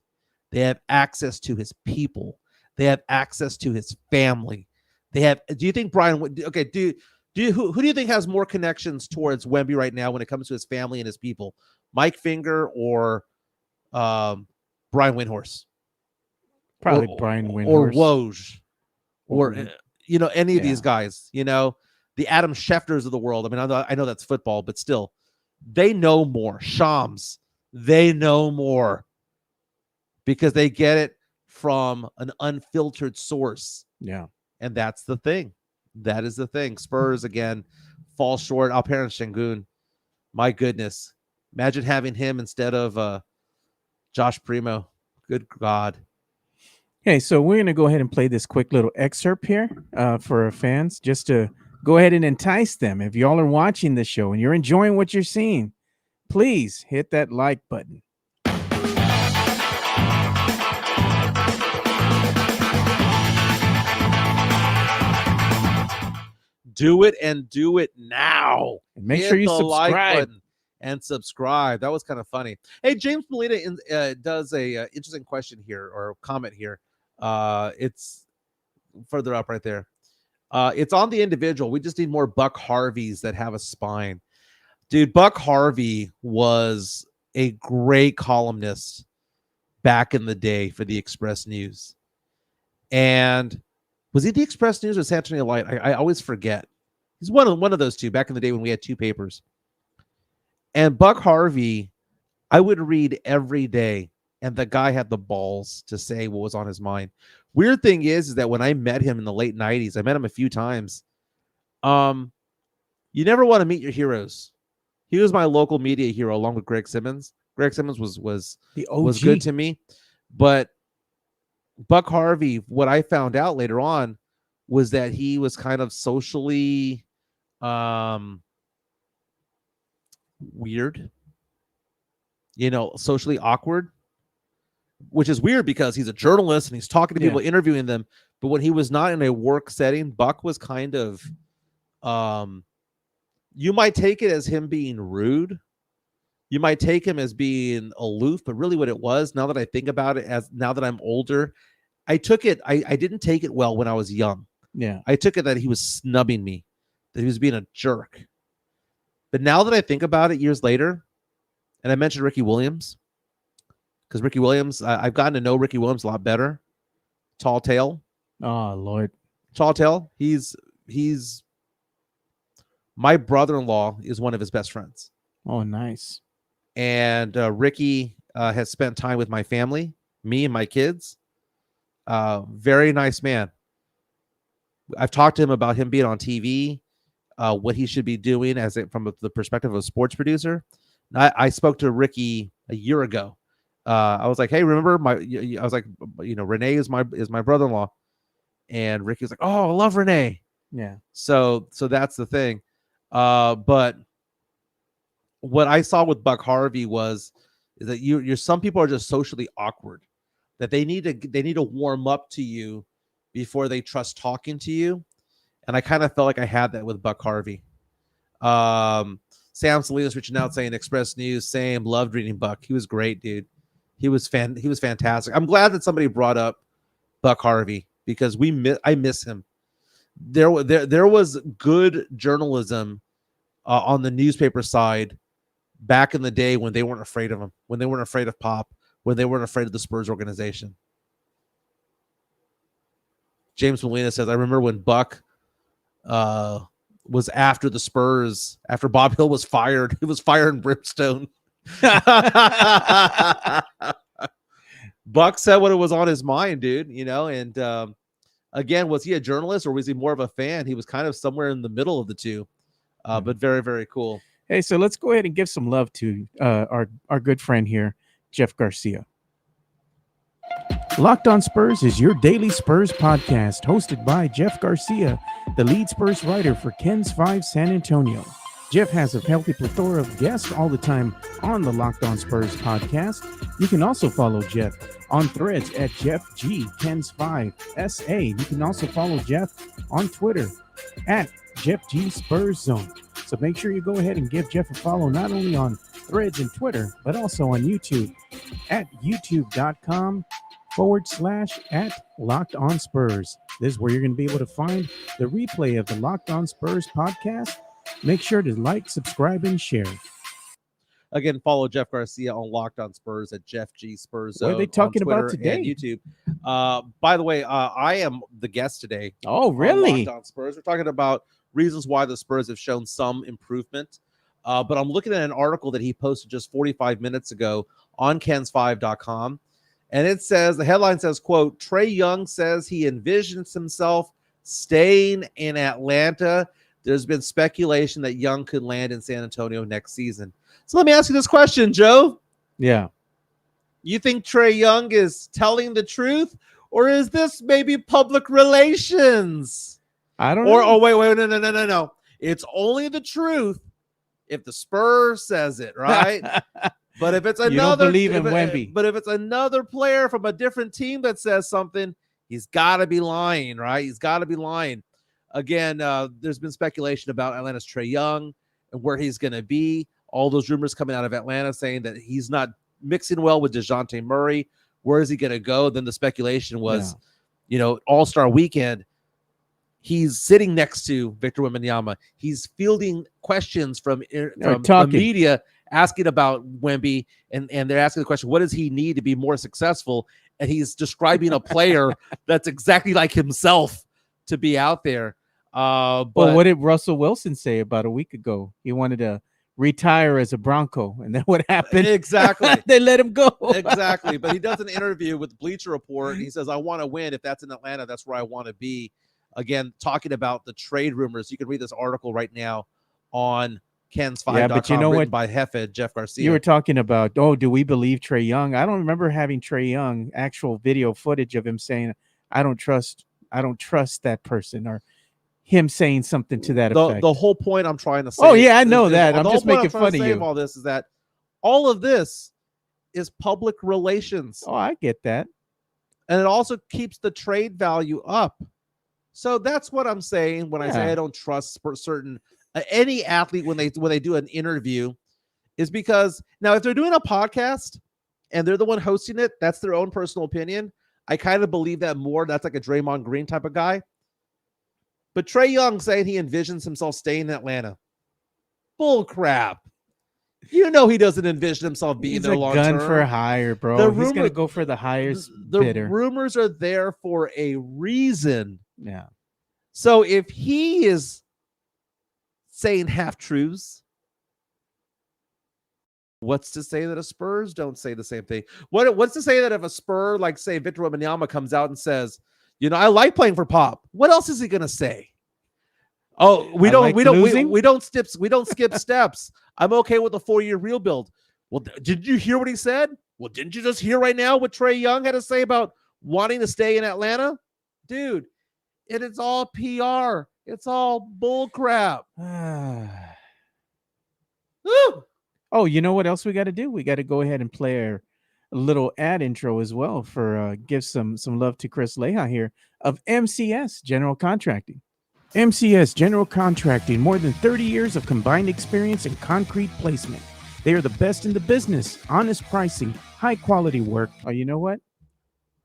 They have access to his people. They have access to his family. Do you think Brian? Okay, who do you think has more connections towards Wemby right now when it comes to his family and his people? Mike Finger or Brian Windhorse? probably Brian Windhorse or Woj, or any of these guys. The Adam Schefters of the world. I mean, I know that's football, but still, they know more. Shams, they know more. because they get it from an unfiltered source. Yeah. And that's the thing. That is the thing. Spurs, again, fall short. Alperen Sengun, my goodness. Imagine having him instead of Josh Primo. Good God. Okay, so we're going to go ahead and play this quick little excerpt here for our fans, just to go ahead and entice them. If y'all are watching the show and you're enjoying what you're seeing, please hit that like button. Do it and do it now. And make sure you the like subscribe. button and subscribe. That was kind of funny. Hey, James Molina does a interesting question here, or comment here. It's further up right there. It's on the individual. We just need more Buck Harveys that have a spine. Dude, Buck Harvey was a great columnist back in the day for the Express News. And was he the Express News or San Antonio Light? I always forget. He's one of those two back in the day when we had two papers. And Buck Harvey, I would read every day, and the guy had the balls to say what was on his mind. Weird thing is that when I met him in the late 90s, I met him a few times. You never want to meet your heroes. He was my local media hero along with Greg Simmons. Greg Simmons was The OG. was good to me. But Buck Harvey, what I found out later on was that he was kind of socially weird, socially awkward, which is weird because he's a journalist and he's talking to people, interviewing them. But when he was not in a work setting, Buck was kind of, you might take it as him being rude. You might take him as being aloof, but really what it was, now that I think about it, now that I'm older, I didn't take it well when I was young. Yeah. I took it that he was snubbing me, that he was being a jerk. But now that I think about it years later, and I mentioned Ricky Williams, because Ricky Williams, I've gotten to know Ricky Williams a lot better. Tall tale. Oh, Lord. Tall tale. He's my brother-in-law is one of his best friends. Oh, nice. And Ricky has spent time with my family, me and my kids. Very nice man. I've talked to him about him being on TV, what he should be doing from the perspective of a sports producer. I spoke to Ricky a year ago. I was like, "Hey, remember I was like, Renee is my brother-in-law," and Ricky was like, "Oh, I love Renee." Yeah. So that's the thing. But what I saw with Buck Harvey is that you're some people are just socially awkward, that they need to warm up to you before they trust talking to you. And I kind of felt like I had that with Buck Harvey. Sam Salinas reaching out saying Express News, same, loved reading Buck. He was great, dude. He was fantastic. I'm glad that somebody brought up Buck Harvey because I miss him. There was good journalism on the newspaper side back in the day when they weren't afraid of him, when they weren't afraid of Pop, when they weren't afraid of the Spurs organization. James Molina says, I remember when Buck was after the Spurs, after Bob Hill was fired. He was fire and brimstone. Buck said what it was on his mind, dude, and again, was he a journalist or was he more of a fan? He was kind of somewhere in the middle of the two, but very, very cool. Hey, so let's go ahead and give some love to our good friend here, Jeff Garcia. Locked on Spurs is your daily Spurs podcast, hosted by Jeff Garcia, the lead Spurs writer for Ken's 5 San Antonio. Jeff has a healthy plethora of guests all the time on the Locked on Spurs podcast. You can also follow Jeff on threads at Jeff G Ken's 5 SA. You can also follow Jeff on Twitter at Jeff G Spurs Zone. So make sure you go ahead and give Jeff a follow not only on threads and Twitter, but also on YouTube at youtube.com/@Locked on Spurs. This is where you're going to be able to find the replay of the Locked on Spurs podcast. Make sure to like, subscribe, and share. Again, follow Jeff Garcia on Locked on Spurs at Jeff G Spurs Zone. What are they talking on Twitter about today? and YouTube. By the way, I am the guest today. Oh, really? On Locked on Spurs. We're talking about reasons why the Spurs have shown some improvement. But I'm looking at an article that he posted just 45 minutes ago on Kens5.com. And it says, the headline says, quote, Trae Young says he envisions himself staying in Atlanta. There's been speculation that Young could land in San Antonio next season. So let me ask you this question, Joe. Yeah. You think Trae Young is telling the truth, or is this maybe public relations? I don't know. Oh, wait, no. It's only the truth if the Spurs says it, right? But if it's another, you don't believe in Wemby. But if it's another player from a different team that says something, he's got to be lying, right? He's got to be lying. Again, there's been speculation about Atlanta's Trae Young and where he's going to be. All those rumors coming out of Atlanta saying that he's not mixing well with DeJounte Murray. Where is he going to go? Then the speculation was, All-Star Weekend. He's sitting next to Victor Wembanyama. He's fielding questions from the media asking about Wemby, and they're asking the question, what does he need to be more successful? And he's describing a player that's exactly like himself to be out there. But what did Russell Wilson say about a week ago? He wanted to retire as a Bronco, and then what happened? Exactly. They let him go. Exactly. But he does an interview with Bleacher Report, and he says, I want to win. If that's in Atlanta, that's where I want to be. Again, talking about the trade rumors. You can read this article right now on Kens5.com. Yeah, but you know what? By Hefed, Jeff Garcia. You were talking about, do we believe Trae Young? I don't remember having Trae Young actual video footage of him saying, I don't trust that person, or him saying something to that effect. The whole point I'm trying to say. Oh, yeah, I know that. I'm just making fun of you. All this is that all of this is public relations. Oh, I get that. And it also keeps the trade value up. So that's what I'm saying when I say I don't trust certain any athlete when they do an interview, is because now if they're doing a podcast and they're the one hosting it, that's their own personal opinion. I kind of believe that more. That's like a Draymond Green type of guy. But Trae Young saying he envisions himself staying in Atlanta. Bull crap. You know he doesn't envision himself being there long term. He's a gun for hire, bro. He's going to go for the highest bidder. The rumors are there for a reason. Yeah. So if he is saying half-truths, what's to say that a Spurs don't say the same thing? What's to say that if a Spur, like say Victor Wembanyama, comes out and says, I like playing for Pop. What else is he gonna say? Oh, we don't skip steps. I'm okay with a 4-year real build. Well, did you hear what he said? Well, didn't you just hear right now what Trae Young had to say about wanting to stay in Atlanta? Dude, it's all PR. It's all bull crap. Oh, you know what else we got to do? We got to go ahead and play a little ad intro as well for give some love to Chris Leha here of MCS General Contracting. MCS General Contracting, more than 30 years of combined experience in concrete placement. They are the best in the business, honest pricing, high quality work. Oh, you know what?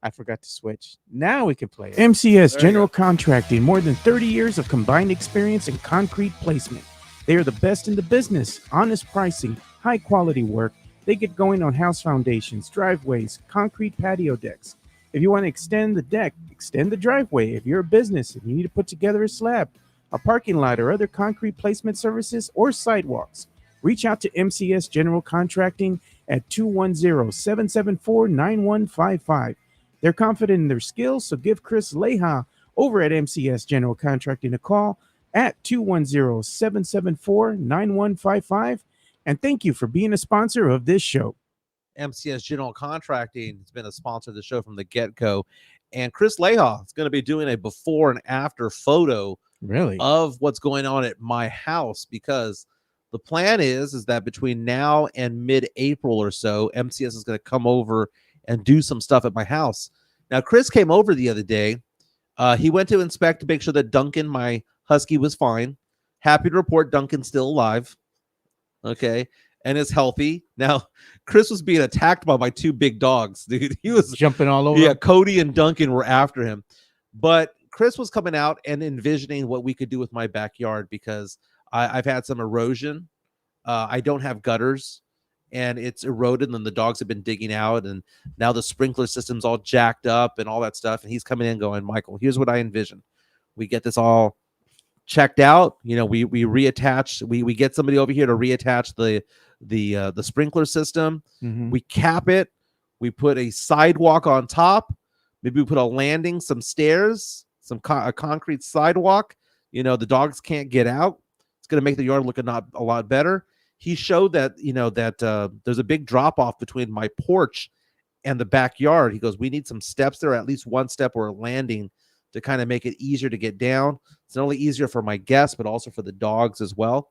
I forgot to switch. Now we can play it. MCS General Contracting, more than 30 years of combined experience in concrete placement. They are the best in the business, honest pricing, high quality work. They get going on house foundations, driveways, concrete patio decks. If you want to extend the deck, extend the driveway. If you're a business and you need to put together a slab, a parking lot, or other concrete placement services or sidewalks, reach out to MCS General Contracting at 210-774-9155. They're confident in their skills, so give Chris Leha over at MCS General Contracting a call at 210-774-9155. And thank you for being a sponsor of this show. MCS General Contracting has been a sponsor of the show from the get-go. And Chris Leha is going to be doing a before and after photo of what's going on at my house, because the plan is that between now and mid-April or so, MCS is going to come over and do some stuff at my house. Now, Chris came over the other day. He went to inspect to make sure that Duncan, my husky, was fine. Happy to report Duncan's still alive. Okay. And is healthy. Now, Chris was being attacked by my two big dogs, dude. He was jumping all over. Yeah, Cody and Duncan were after him. But Chris was coming out and envisioning what we could do with my backyard, because I've had some erosion. I don't have gutters, and it's eroded, and the dogs have been digging out, and now the sprinkler system's all jacked up and all that stuff. And he's coming in going, Michael, here's what I envision. We get this all checked out. We reattach. We get somebody over here to reattach the sprinkler system. Mm-hmm. We cap it. We put a sidewalk on top. Maybe we put a landing, some stairs, a concrete sidewalk. The dogs can't get out. It's going to make the yard look a lot better. He showed that, there's a big drop off between my porch and the backyard. He goes, we need some steps there, at least one step or a landing to kind of make it easier to get down. It's not only easier for my guests, but also for the dogs as well.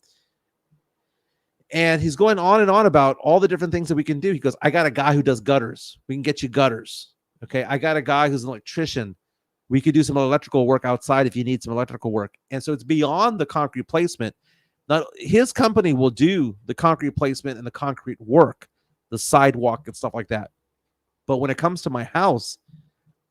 And he's going on and on about all the different things that we can do. He goes, I got a guy who does gutters. We can get you gutters. Okay. I got a guy who's an electrician. We could do some electrical work outside if you need some electrical work. And so it's beyond the concrete placement. Now, his company will do the concrete placement and the concrete work, the sidewalk and stuff like that. But when it comes to my house,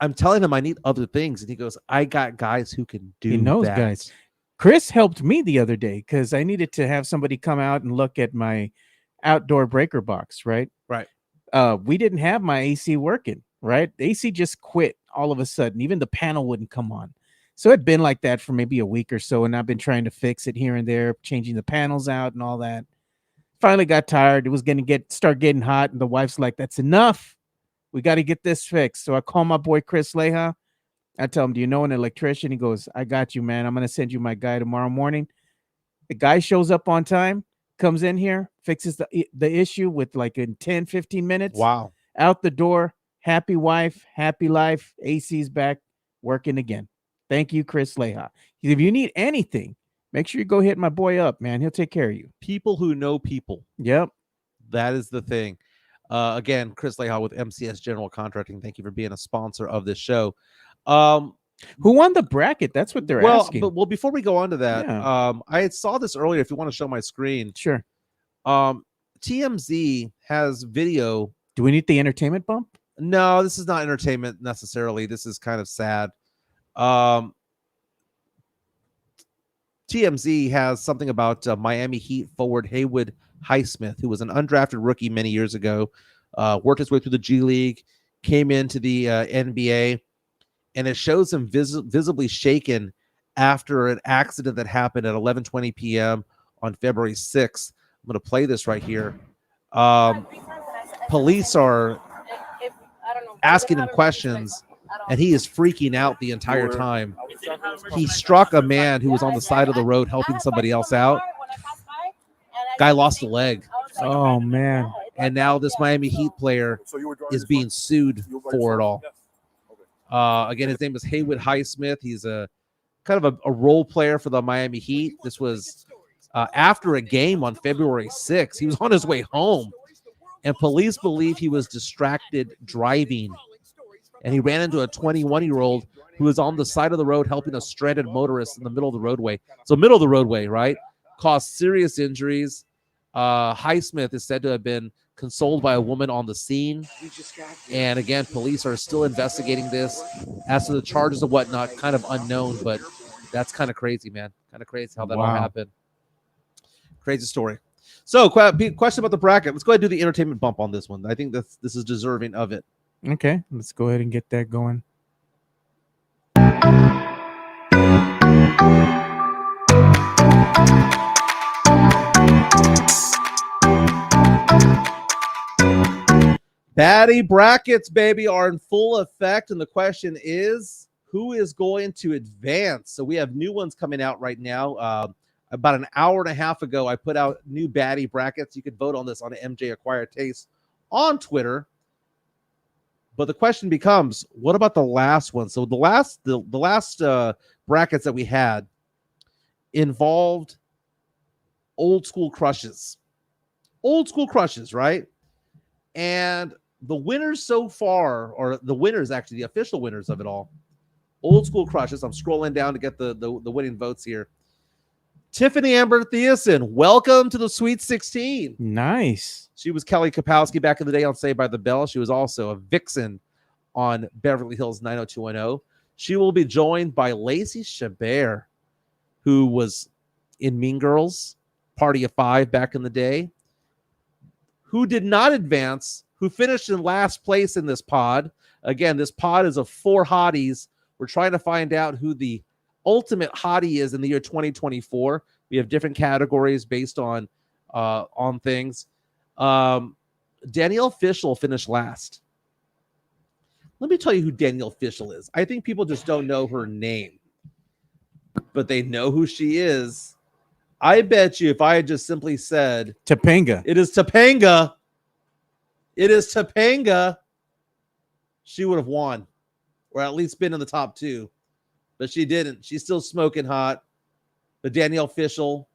I'm telling him I need other things. And he goes, I got guys who can do that. He knows guys. Chris helped me the other day because I needed to have somebody come out and look at my outdoor breaker box, right? Right. We didn't have my AC working, right? The AC just quit all of a sudden. Even the panel wouldn't come on. So it'd been like that for maybe a week or so, and I've been trying to fix it here and there, changing the panels out and all that. Finally got tired. It was going to start getting hot, and the wife's like, that's enough. We got to get this fixed. So I call my boy Chris Leja. I tell him, do you know an electrician? He goes, I got you, man. I'm going to send you my guy tomorrow morning. The guy shows up on time, comes in here, fixes the issue with like in 10, 15 minutes. Wow. Out the door. Happy wife, happy life. AC's back working again. Thank you, Chris Leja. If you need anything, make sure you go hit my boy up, man. He'll take care of you. People who know people. Yep. That is the thing. Again, Chris Leja with MCS General Contracting. Thank you for being a sponsor of this show. Who won the bracket? That's what they're asking. Well, before we go on to that, I saw this earlier. If you want to show my screen. Sure. TMZ has video. Do we need the entertainment bump? No, this is not entertainment necessarily. This is kind of sad. TMZ has something about Miami Heat forward Haywood Highsmith, who was an undrafted rookie many years ago, worked his way through the G League, came into the NBA, and it shows him visibly shaken after an accident that happened at 11:20 p.m. on February 6th. I'm going to play this right here. Police are asking him questions, and he is freaking out the entire time. He struck a man who was on the side of the road helping somebody else out. Guy lost a leg. Oh, man. And now this Miami Heat player is being sued for it all. Again, his name is Haywood Highsmith. He's a kind of a role player for the Miami Heat. This was after a game on February 6th. He was on his way home, and police believe he was distracted driving. And he ran into a 21-year-old who was on the side of the road helping a stranded motorist in the middle of the roadway. So middle of the roadway, right? Caused serious injuries. Highsmith is said to have been consoled by a woman on the scene. And again, police are still investigating this. As to the charges and whatnot, kind of unknown, but that's kind of crazy, man. Kind of crazy how that all happened. Crazy story. So, question about the bracket. Let's go ahead and do the entertainment bump on this one. I think this is deserving of it. Okay, let's go ahead and get that going. Baddie brackets, baby, are in full effect, and the question is, who is going to advance? So we have new ones coming out right now. About an hour and a half ago, I put out new baddie brackets. You can vote on this on MJ Acquired Taste on Twitter. But the question becomes, what about the last one? So the last brackets that we had involved old school crushes. Old school crushes, right? And the winners so far, or the winners, actually, the official winners of it all, old school crushes. I'm scrolling down to get the winning votes here. Tiffany Amber Thiessen, welcome to the Sweet 16. Nice. She was Kelly Kapowski back in the day on Saved by the Bell. She was also a vixen on Beverly Hills 90210. She will be joined by Lacey Chabert, who was in Mean Girls, Party of Five back in the day, who did not advance, who finished in last place in this pod. Again, this pod is of 4 hotties. We're trying to find out who the ultimate hottie is in the year 2024. We have different categories based on things. Danielle Fishel finished last. Let me tell you who Danielle Fishel is. I think people just don't know her name, but they know who she is. I bet you if I had just simply said Topanga. it is Topanga, she would have won, or at least been in the top 2. But she didn't. She's still smoking hot. The Danielle Fishel,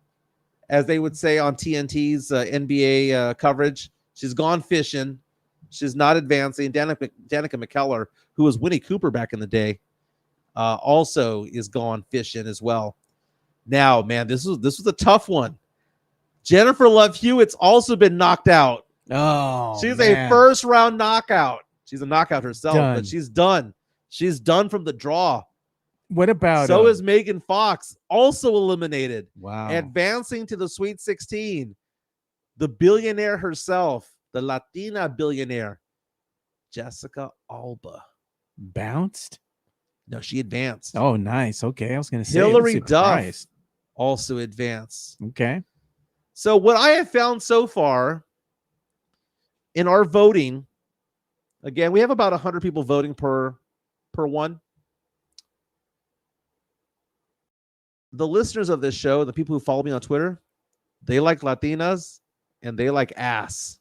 as they would say on TNT's NBA coverage, she's gone fishing. She's not advancing. Danica McKellar, who was Winnie Cooper back in the day, also is gone fishing as well. Now, man, this was a tough one. Jennifer Love Hewitt's also been knocked out. Oh, she's man. a first round knockout. She's a knockout herself, Done. but she's done. She's done from the draw. What about so is Megan Fox, also eliminated. Wow. Advancing to the Sweet 16. The billionaire herself, the Latina billionaire, Jessica Alba. Bounced? No, she advanced. Oh, nice. Okay, I was going to say Hillary Duff also advanced. Okay. So what I have found so far in our voting, again, we have about 100 people voting per one. The listeners of this show, the people who follow me on Twitter, they like Latinas and they like ass.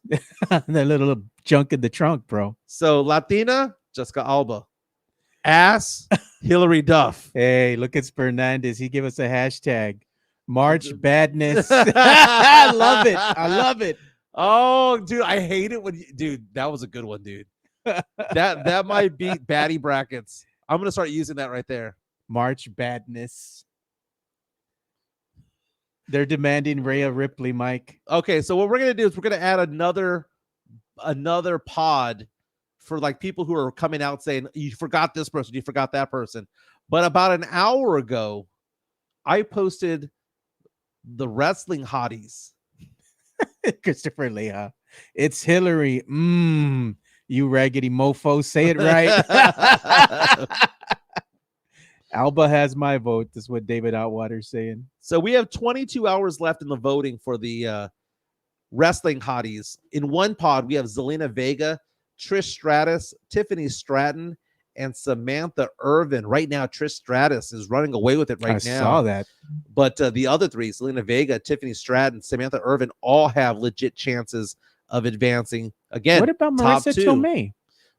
That little junk in the trunk, bro. So Latina, Jessica Alba. Ass, Hillary Duff. Hey, look at Fernandez. He gave us a hashtag. March Badness. I love it. I love it. Oh, dude, I hate it when dude, that was a good one, dude. that might beat baddie brackets. I'm gonna start using that right there. March Badness. They're demanding Rhea Ripley, Mike. Okay, so what we're gonna do is we're gonna add another pod for like people who are coming out saying you forgot this person, you forgot that person. But about an hour ago, I posted the wrestling hotties. Christopher Leah. It's Hillary. You raggedy mofo. Say it right. Alba has my vote. That's what David Outwater's saying. So we have 22 hours left in the voting for the wrestling hotties. In one pod, we have Zelina Vega, Trish Stratus, Tiffany Stratton, and Samantha Irvin. Right now, Trish Stratus is running away with it right now. I saw that. But the other three, Zelina Vega, Tiffany Stratton, Samantha Irvin, all have legit chances of advancing. Again, what about Marissa Tomei?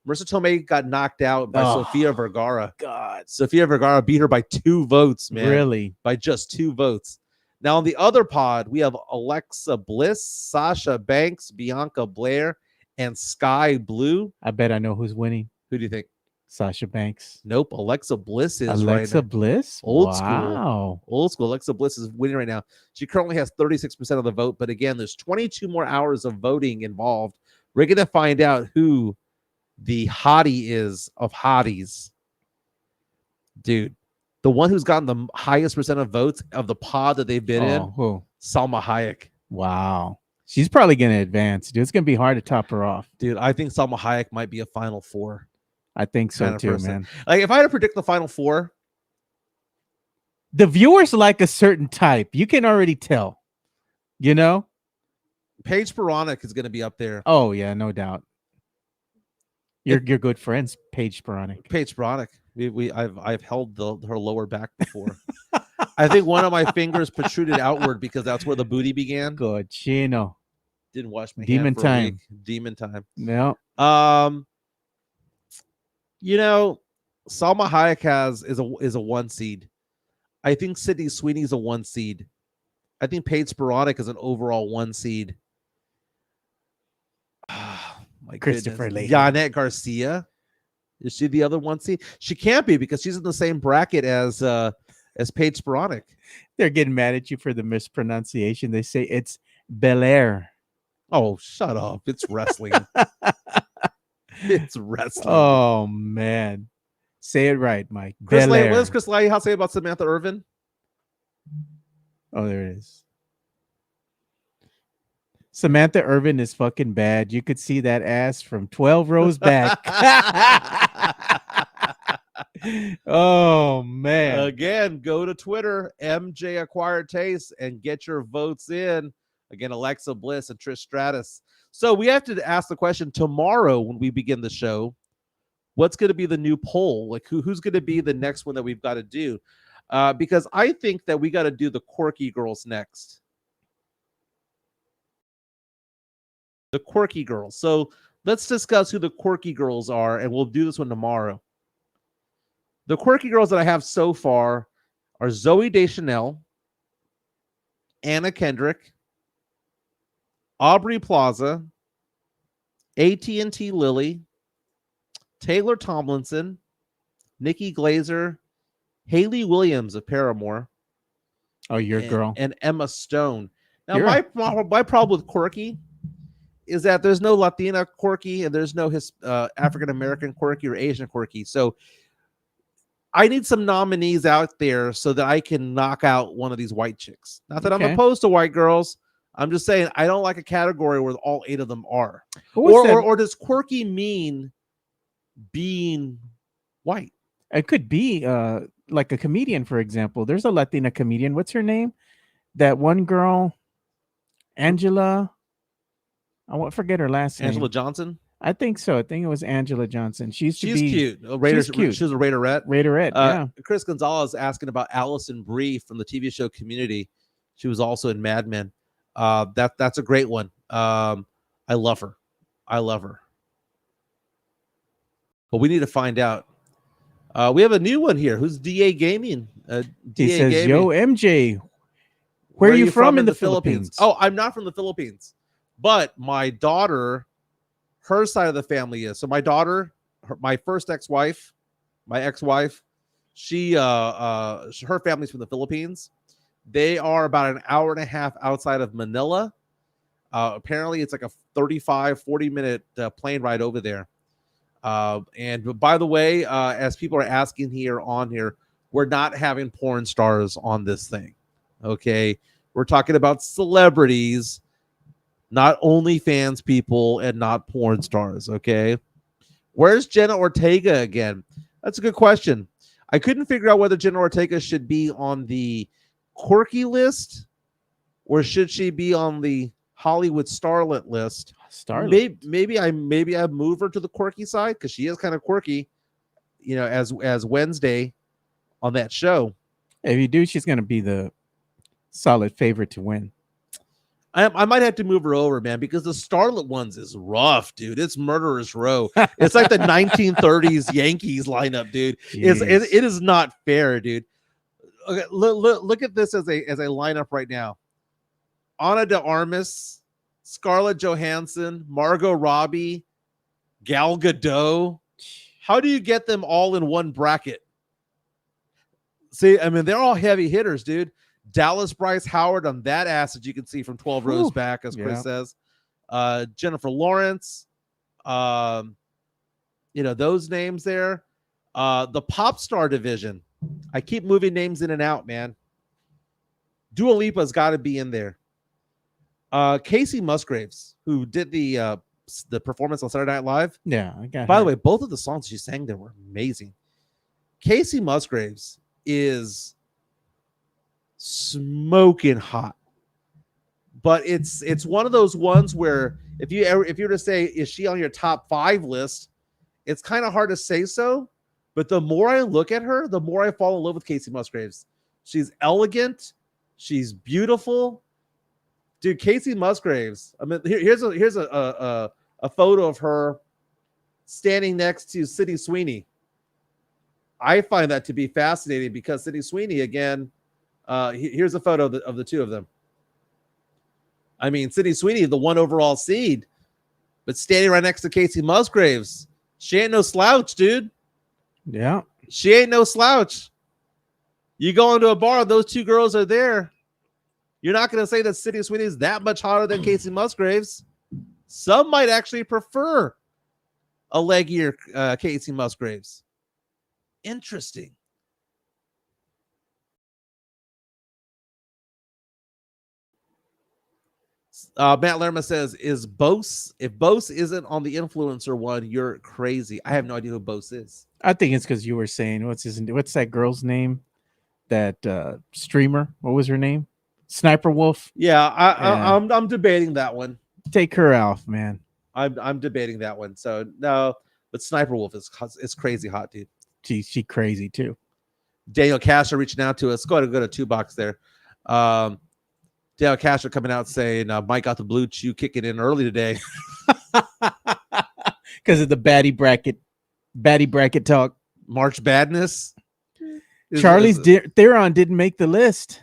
Marissa Tomei got knocked out by Sofia Vergara. God. Sofia Vergara beat her by 2 votes, man. Really? By just 2 votes. Now, on the other pod, we have Alexa Bliss, Sasha Banks, Bianca Blair, and Sky Blue. I bet I know who's winning. Who do you think? Sasha Banks. Nope. Alexa Bliss is Alexa right now. Bliss? Old school. Old school. Alexa Bliss is winning right now. She currently has 36% of the vote. But again, there's 22 more hours of voting involved. We're going to find out who the hottie is of hotties. Dude, the one who's gotten the highest percent of votes of the pod that they've been in, who? Salma Hayek. Wow. She's probably going to advance, dude. It's going to be hard to top her off. Dude, I think Salma Hayek might be a Final Four. I think so too, man. Like, if I had to predict the Final Four, the viewers like a certain type. You can already tell. You know? Paige Sporonic is going to be up there. Oh, yeah, no doubt. You're good friends, Paige Sporonic. Paige Sporonic. I've held her lower back before. I think one of my fingers protruded outward because that's where the booty began. Good, Chino. Didn't wash my Demon hand for time. a week. Demon time. No. You know, Salma Hayek is a 1 seed. I think Sydney Sweeney's a 1 seed. I think Paige Sporonic is an overall 1 seed. My Christopher Lee. Yanette Garcia. Is she the other 1 seed? She can't be because she's in the same bracket as Paige Sporonic. They're getting mad at you for the mispronunciation. They say it's Belair. Oh, shut up. It's wrestling. It's wrestling. Oh, man. Say it right, Mike. Chris Lay, what does Chris Lighthouse say about Samantha Irvin? Oh, there it is. Samantha Irvin is fucking bad. You could see that ass from 12 rows back. Oh, man. Again, go to Twitter, MJ Acquired Taste, and get your votes in. Again, Alexa Bliss and Trish Stratus. So we have to ask the question tomorrow when we begin the show, what's going to be the new poll? Like who's going to be the next one that we've got to do? Because I think that we got to do the quirky girls next. The quirky girls. So let's discuss who the quirky girls are, and we'll do this one tomorrow. The quirky girls that I have so far are Zoe Deschanel, Anna Kendrick, Aubrey Plaza, AT&T Lily, Taylor Tomlinson, Nikki Glazer, Haley Williams of Paramore. Oh, your girl. And Emma Stone. Now, my problem with quirky is that there's no Latina quirky and there's no African-American quirky or Asian quirky. So I need some nominees out there so that I can knock out one of these white chicks. Not that I'm opposed to white girls. I'm just saying I don't like a category where all 8 of them are. Or does quirky mean being white? It could be like a comedian, for example. There's a Latina comedian. What's her name? That one girl, Angela. I forget her last name. Angela Johnson? I think so. I think it was Angela Johnson. She's cute. She's cute. She was a Raiderette. Raiderette, yeah. Chris Gonzalez asking about Allison Brie from the TV show Community. She was also in Mad Men. That's a great one. I love her. But we need to find out. We have a new one here. Who's DA Gaming? He says, Gaming. Yo, MJ, where are you from in the Philippines? Oh, I'm not from the Philippines. But my daughter, her side of the family is. So my daughter, my first ex-wife, she her family's from the Philippines. They are about an hour and a half outside of Manila. Apparently it's like a 40 minute plane ride over there. And by the way, as people are asking here, we're not having porn stars on this thing. Okay. We're talking about celebrities, not OnlyFans people and not porn stars. Okay. Where's Jenna Ortega again? That's a good question. I couldn't figure out whether Jenna Ortega should be on the quirky list or should she be on the Hollywood starlet list. Maybe I move her to the quirky side because she is kind of quirky, as Wednesday on that show. If you do, she's gonna be the solid favorite to win. I might have to move her over, man, because the starlet ones is rough, dude. It's murderous row. It's like the 1930s Yankees lineup, dude. It is not fair, dude. Okay, look at this as a lineup right now. Ana de Armas, Scarlett Johansson, Margot Robbie, Gal Gadot. How do you get them all in one bracket? See, I mean, they're all heavy hitters, dude. Dallas Bryce Howard on that ass that you can see from 12 rows back, as Chris says. Jennifer Lawrence. Those names there. The pop star division. I keep moving names in and out, man. Dua Lipa's got to be in there. Casey Musgraves, who did the performance on Saturday Night Live. Yeah, I got. By the way, both of the songs she sang there were amazing. Casey Musgraves is smoking hot, but it's one of those ones where if you were to say, is she on your top 5 list, it's kind of hard to say so. But the more I look at her, the more I fall in love with Casey Musgraves. She's elegant, she's beautiful, dude. Casey Musgraves. I mean, here's a photo of her standing next to Sydney Sweeney. I find that to be fascinating because Sydney Sweeney, again, here's a photo of the two of them. I mean, Sydney Sweeney, the 1 overall seed, but standing right next to Casey Musgraves. She ain't no slouch, dude. Yeah. She ain't no slouch. You go into a bar, those two girls are there. You're not going to say that Sydney Sweeney is that much hotter than Casey Musgraves. Some might actually prefer a leggier Casey Musgraves. Interesting. Matt Lerma says, if Bose isn't on the influencer one, you're crazy. I have no idea who Bose is. I think it's because you were saying, what's that girl's name? That streamer. What was her name? Sniper Wolf. Yeah, I'm debating that one. Take her off, man. I'm debating that one. So no, But Sniper Wolf is crazy hot, dude. She crazy too. Daniel Castro reaching out to us. Go to 2 box there. Daniel Castro coming out saying Mike got the blue chew kicking in early today. Because of the baddie bracket talk. March Badness. Charlie's Theron didn't make the list.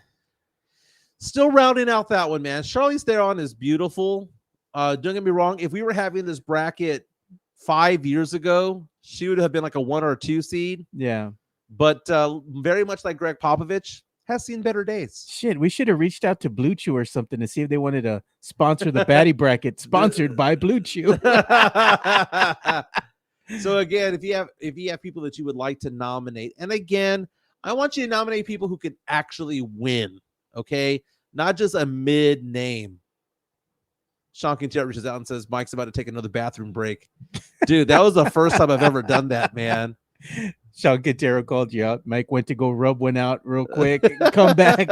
Still rounding out that one, man. Charlie's Theron is beautiful. Don't get me wrong. If we were having this bracket 5 years ago, she would have been like a 1 or a 2 seed. Yeah. But very much like Greg Popovich, has seen better days. Shit, we should have reached out to Blue Chew or something to see if they wanted to sponsor the baddie bracket sponsored by Blue Chew. So again, if you have people that you would like to nominate, and again, I want you to nominate people who can actually win, okay? Not just a mid name. Sean Quintero reaches out and says, Mike's about to take another bathroom break. Dude, that was the first time I've ever done that, man. Sean Quintero called you out. Mike went to go rub one out real quick and come back.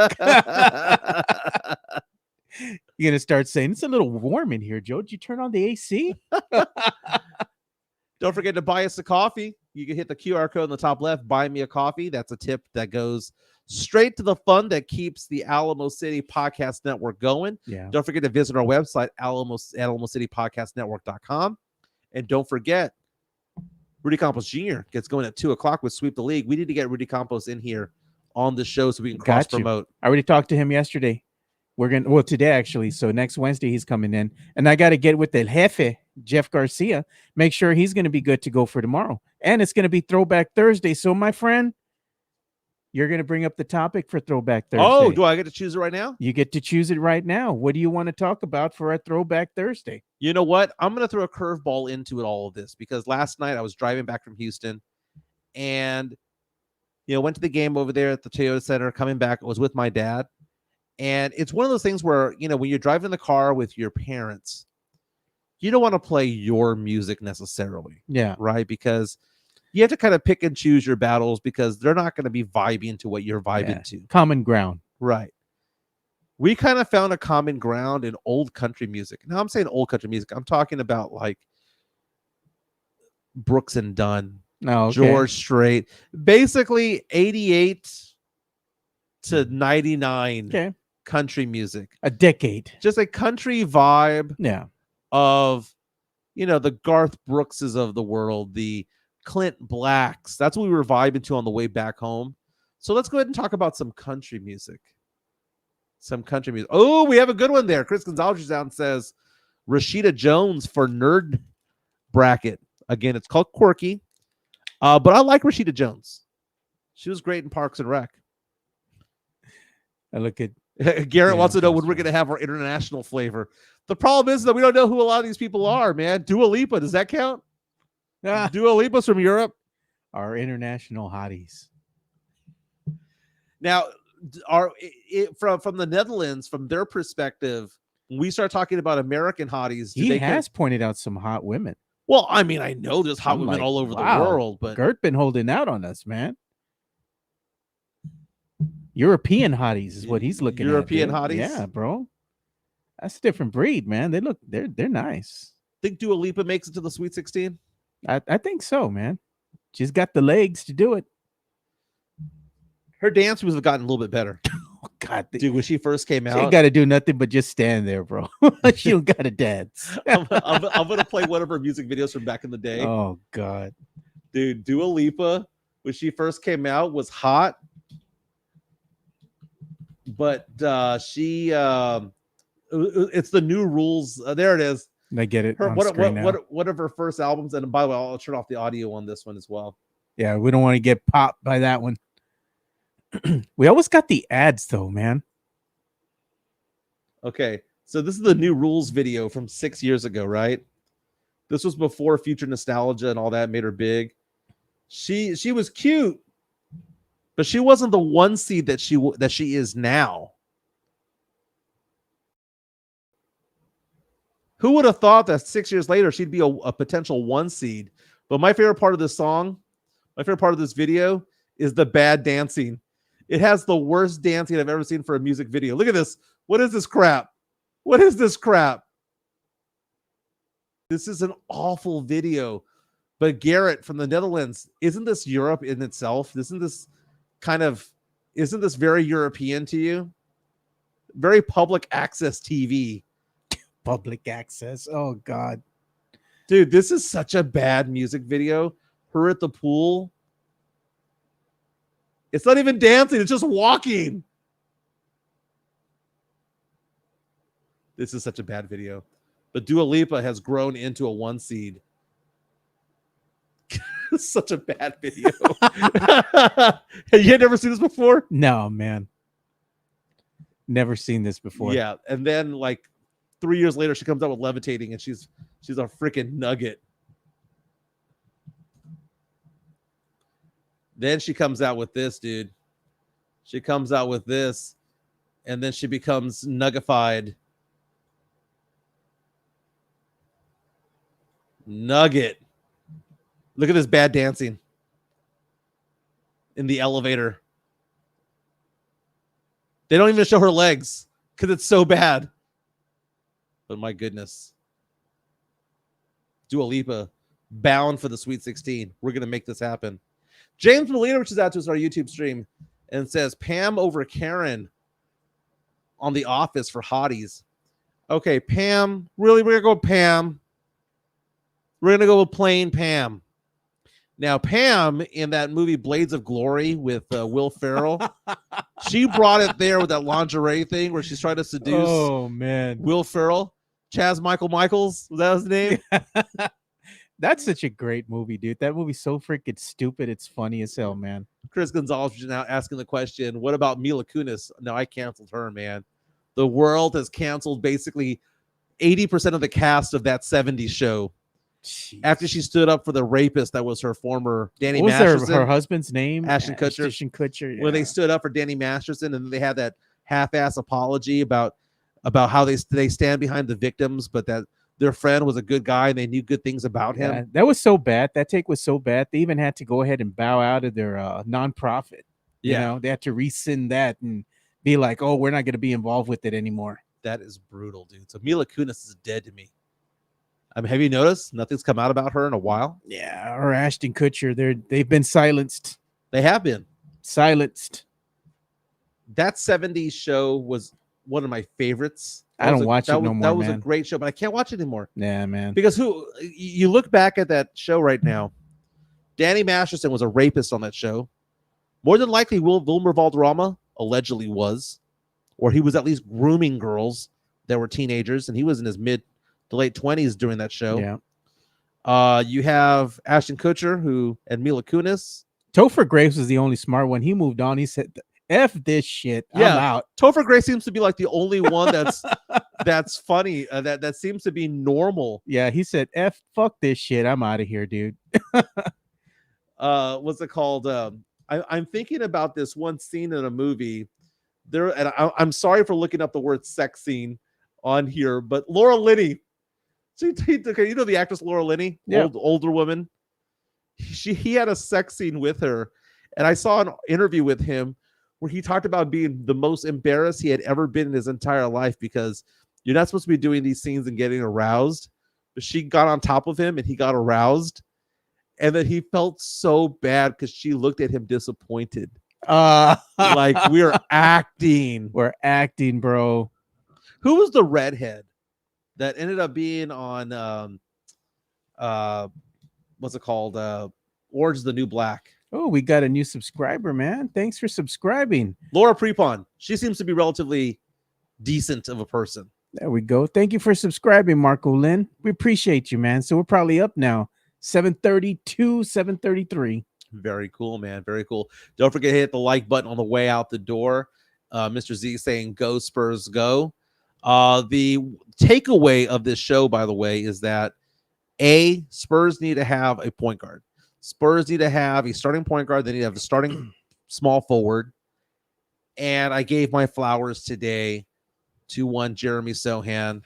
You're going to start saying, it's a little warm in here, Joe. Did you turn on the AC? Don't forget to buy us a coffee. You can hit the QR code in the top left, buy me a coffee. That's a tip that goes straight to the fund that keeps the Alamo City Podcast Network going. Yeah. Don't forget to visit our website, AlamoCityPodcastNetwork.com. And don't forget, Rudy Campos Jr. gets going at 2:00 with Sweep the League. We need to get Rudy Campos in here on the show so we can cross promote. I already talked to him yesterday. Today actually. So next Wednesday he's coming in, and I got to get with the jefe, Jeff Garcia, make sure he's going to be good to go for tomorrow. And it's going to be Throwback Thursday. So my friend, you're going to bring up the topic for Throwback Thursday. Oh, do I get to choose it right now? You get to choose it right now. What do you want to talk about for our Throwback Thursday? You know what? I'm going to throw a curveball into all of this because last night I was driving back from Houston and, went to the game over there at the Toyota Center. Coming back, I was with my dad. And it's one of those things where, when you're driving in the car with your parents, you don't want to play your music necessarily. Yeah. Right? Because you have to kind of pick and choose your battles because they're not going to be vibing to what you're vibing to. Common ground. Right. We kind of found a common ground in old country music. Now I'm saying old country music. I'm talking about like Brooks and Dunn, George Strait, basically 88 to 99 country music. A decade. Just a country vibe. Yeah. Of, the Garth Brookses of the world, the Clint Blacks. That's what we were vibing to on the way back home. So let's go ahead and talk about some country music. Oh, we have a good one there. Chris Gonzalez out and says Rashida Jones for nerd bracket. Again, it's called Quirky. But I like Rashida Jones. She was great in Parks and Rec. I look at Garrett wants to know when we're going to have our international flavor. The problem is that we don't know who a lot of these people are, man. Dua Lipa, does that count? Dua Lipa's from Europe. Our international hotties. Now, from the Netherlands, from their perspective, when we start talking about American hotties, he has pointed out some hot women. Well, I mean, I know there's hot women all over the world, but Gert been holding out on us, man. European hotties is what he's looking European at. Hotties? Yeah, bro. That's a different breed, man. They're nice. Think Dua Lipa makes it to the Sweet 16? I think so, man. She's got the legs to do it. Her dance was have gotten a little bit better. Oh, God. Dude, when she first came out. She ain't got to do nothing but just stand there, bro. She don't got to dance. I'm going to play one of her music videos from back in the day. Oh, God. Dude, Dua Lipa, when she first came out, was hot. But it's the new rules. There it is. I get it. One of her first albums, and by the way, I'll turn off the audio on this one as well. Yeah, we don't want to get popped by that one. We always got the ads though, man. Okay, so this is the new rules video from 6 years ago, right? This was before Future Nostalgia and all that made her big. She was cute, but she wasn't the 1 seed that she is now. Who would have thought that 6 years later she'd be a potential 1 seed? But my favorite part of this song, my favorite part of this video is the bad dancing. It has the worst dancing I've ever seen for a music video. Look at this. What is this crap? What is this crap? This is an awful video. But Garrett from the Netherlands, isn't this Europe in itself? Isn't this very European to you? Very public access TV. Public access. Oh God. Dude, this is such a bad music video. Her at the pool. It's not even dancing, it's just walking. This is such a bad video. But Dua Lipa has grown into a 1 seed. Such a bad video. You had never seen this before? No, man. Never seen this before. Yeah. And then like 3 years later, she comes out with Levitating and she's a freaking nugget. Then she comes out with this, dude. She comes out with this, and then she becomes nuggified. Nugget. Look at this bad dancing in the elevator. They don't even show her legs because it's so bad. But my goodness. Dua Lipa, bound for the Sweet 16. We're going to make this happen. James Molina reaches out to us on our YouTube stream and says, Pam over Karen on The Office for hotties. Okay, Pam. Really, we're going to go with Pam. We're going to go with plain Pam. Now, Pam in that movie Blades of Glory with Will Ferrell, she brought it there with that lingerie thing where she's trying to seduce Will Ferrell. Chaz Michaels, was that his name? That's such a great movie, dude. That movie's so freaking stupid. It's funny as hell, man. Chris Gonzalez is now asking the question, what about Mila Kunis? No, I canceled her, man. The world has canceled basically 80% of the cast of that 70s show. Jeez. After she stood up for the rapist that was her former Danny Masterson. What was her husband's name? Ashton Kutcher. Ashton Kutcher, yeah. When they stood up for Danny Masterson and they had that half-ass apology about how they stand behind the victims, but that their friend was a good guy and they knew good things about him. Yeah, that was so bad. That take was so bad. They even had to go ahead and bow out of their nonprofit. You know, they had to rescind that and be like, oh, we're not going to be involved with it anymore. That is brutal, dude. So Mila Kunis is dead to me. I mean, have you noticed nothing's come out about her in a while? Yeah, or Ashton Kutcher. They've been silenced. They have been silenced. That 70s show was one of my favorites. I don't watch it no more. That was a great show, but I can't watch it anymore. Yeah, man. Because you look back at that show right now, Danny Masterson was a rapist on that show. More than likely, Wilmer Valderrama allegedly was, or he was at least grooming girls that were teenagers, and he was in his mid to late 20s during that show. Yeah. You have Ashton Kutcher and Mila Kunis. Topher Grace was the only smart one. He moved on. He said, F this shit. I'm out. Topher Grace seems to be like the only one that's funny. That seems to be normal. Yeah, he said, fuck this shit. I'm out of here, dude. What's it called? I'm thinking about this one scene in a movie. And I'm sorry for looking up the word sex scene on here, but Laura Linney. You know the actress Laura Linney, older woman. He had a sex scene with her, and I saw an interview with him where he talked about being the most embarrassed he had ever been in his entire life because you're not supposed to be doing these scenes and getting aroused. But she got on top of him and he got aroused, and then he felt so bad because she looked at him disappointed. Like we're acting, bro. Who was the redhead that ended up being on what's it called? Orange is the New Black. Oh, we got a new subscriber, man. Thanks for subscribing. Laura Prepon. She seems to be relatively decent of a person. There we go. Thank you for subscribing, Marco Lynn. We appreciate you, man. So we're probably up now. 732, 733. Very cool, man. Very cool. Don't forget to hit the like button on the way out the door. Mr. Z saying, go Spurs, go. The takeaway of this show, by the way, is that Spurs need to have a point guard. Spurs need to have a starting point guard. They need to have a starting small forward. And I gave my flowers today to one Jeremy Sohan,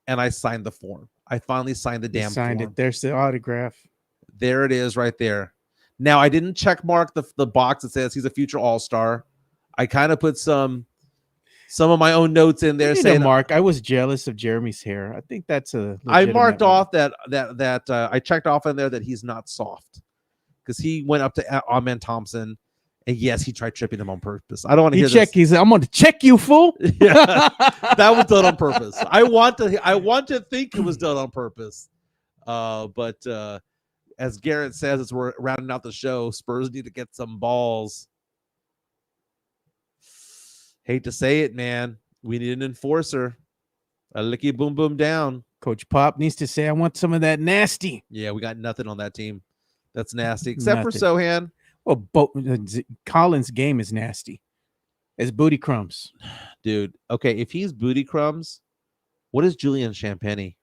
and I signed the form. I finally signed the damn form. It. There's the autograph. There it is right there. Now, I didn't check mark the box that says he's a future all-star. I kind of put some some of my own notes in there saying, Mark, I was jealous of Jeremy's hair. I think that's a. I marked legitimate one. off that I checked off in there that he's not soft because he went up to Amen Thompson. And yes, he tried tripping him on purpose. I don't want to hear this. He's I'm going to check you, fool. Yeah, that was done on purpose. I want to think it was done on purpose. But as Garrett says, as we're rounding out the show, Spurs need to get some balls. Hate to say it, man. We need an enforcer. A licky boom boom down. Coach Pop needs to say, I want some of that nasty. Yeah, we got nothing on that team. That's nasty, except for Nothing. Sohan. Well, Collins' game is nasty. It's booty crumbs. Dude, okay, if he's booty crumbs, what is Julian Champagny?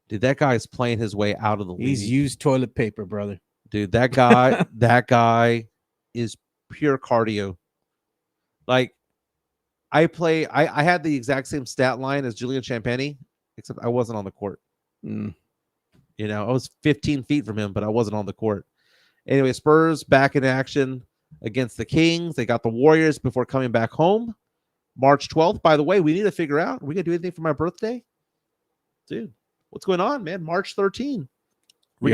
Dude, that guy's playing his way out of the league. He's used toilet paper, brother. Dude, that guy is pure cardio. Like, I had the exact same stat line as Julian Champagny, except I wasn't on the court. Mm. You know, I was 15 feet from him, but I wasn't on the court. Anyway, Spurs back in action against the Kings. They got the Warriors before coming back home. March 12th, by the way, we need to figure out, are we going to do anything for my birthday? Dude, what's going on, man? March 13th. Are we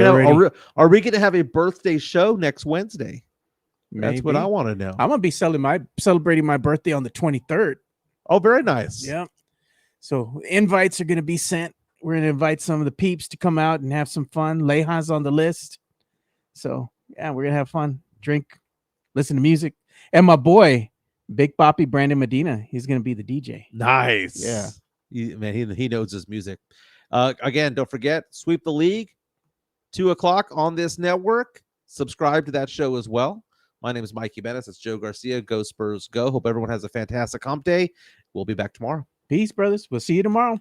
going to have a birthday show next Wednesday? Maybe. That's what I want to know. I'm going to be celebrating my birthday on the 23rd. Oh, very nice. Yeah. So invites are going to be sent. We're going to invite some of the peeps to come out and have some fun. Leja's on the list. So, yeah, we're going to have fun, drink, listen to music. And my boy, Big Papi Brandon Medina, he's going to be the DJ. Nice. Yeah. He knows his music. Again, don't forget, Sweep the League, 2:00 on this network. Subscribe to that show as well. My name is Mike Jimenez. It's Joe Garcia. Go Spurs, go. Hope everyone has a fantastic hump day. We'll be back tomorrow. Peace, brothers. We'll see you tomorrow.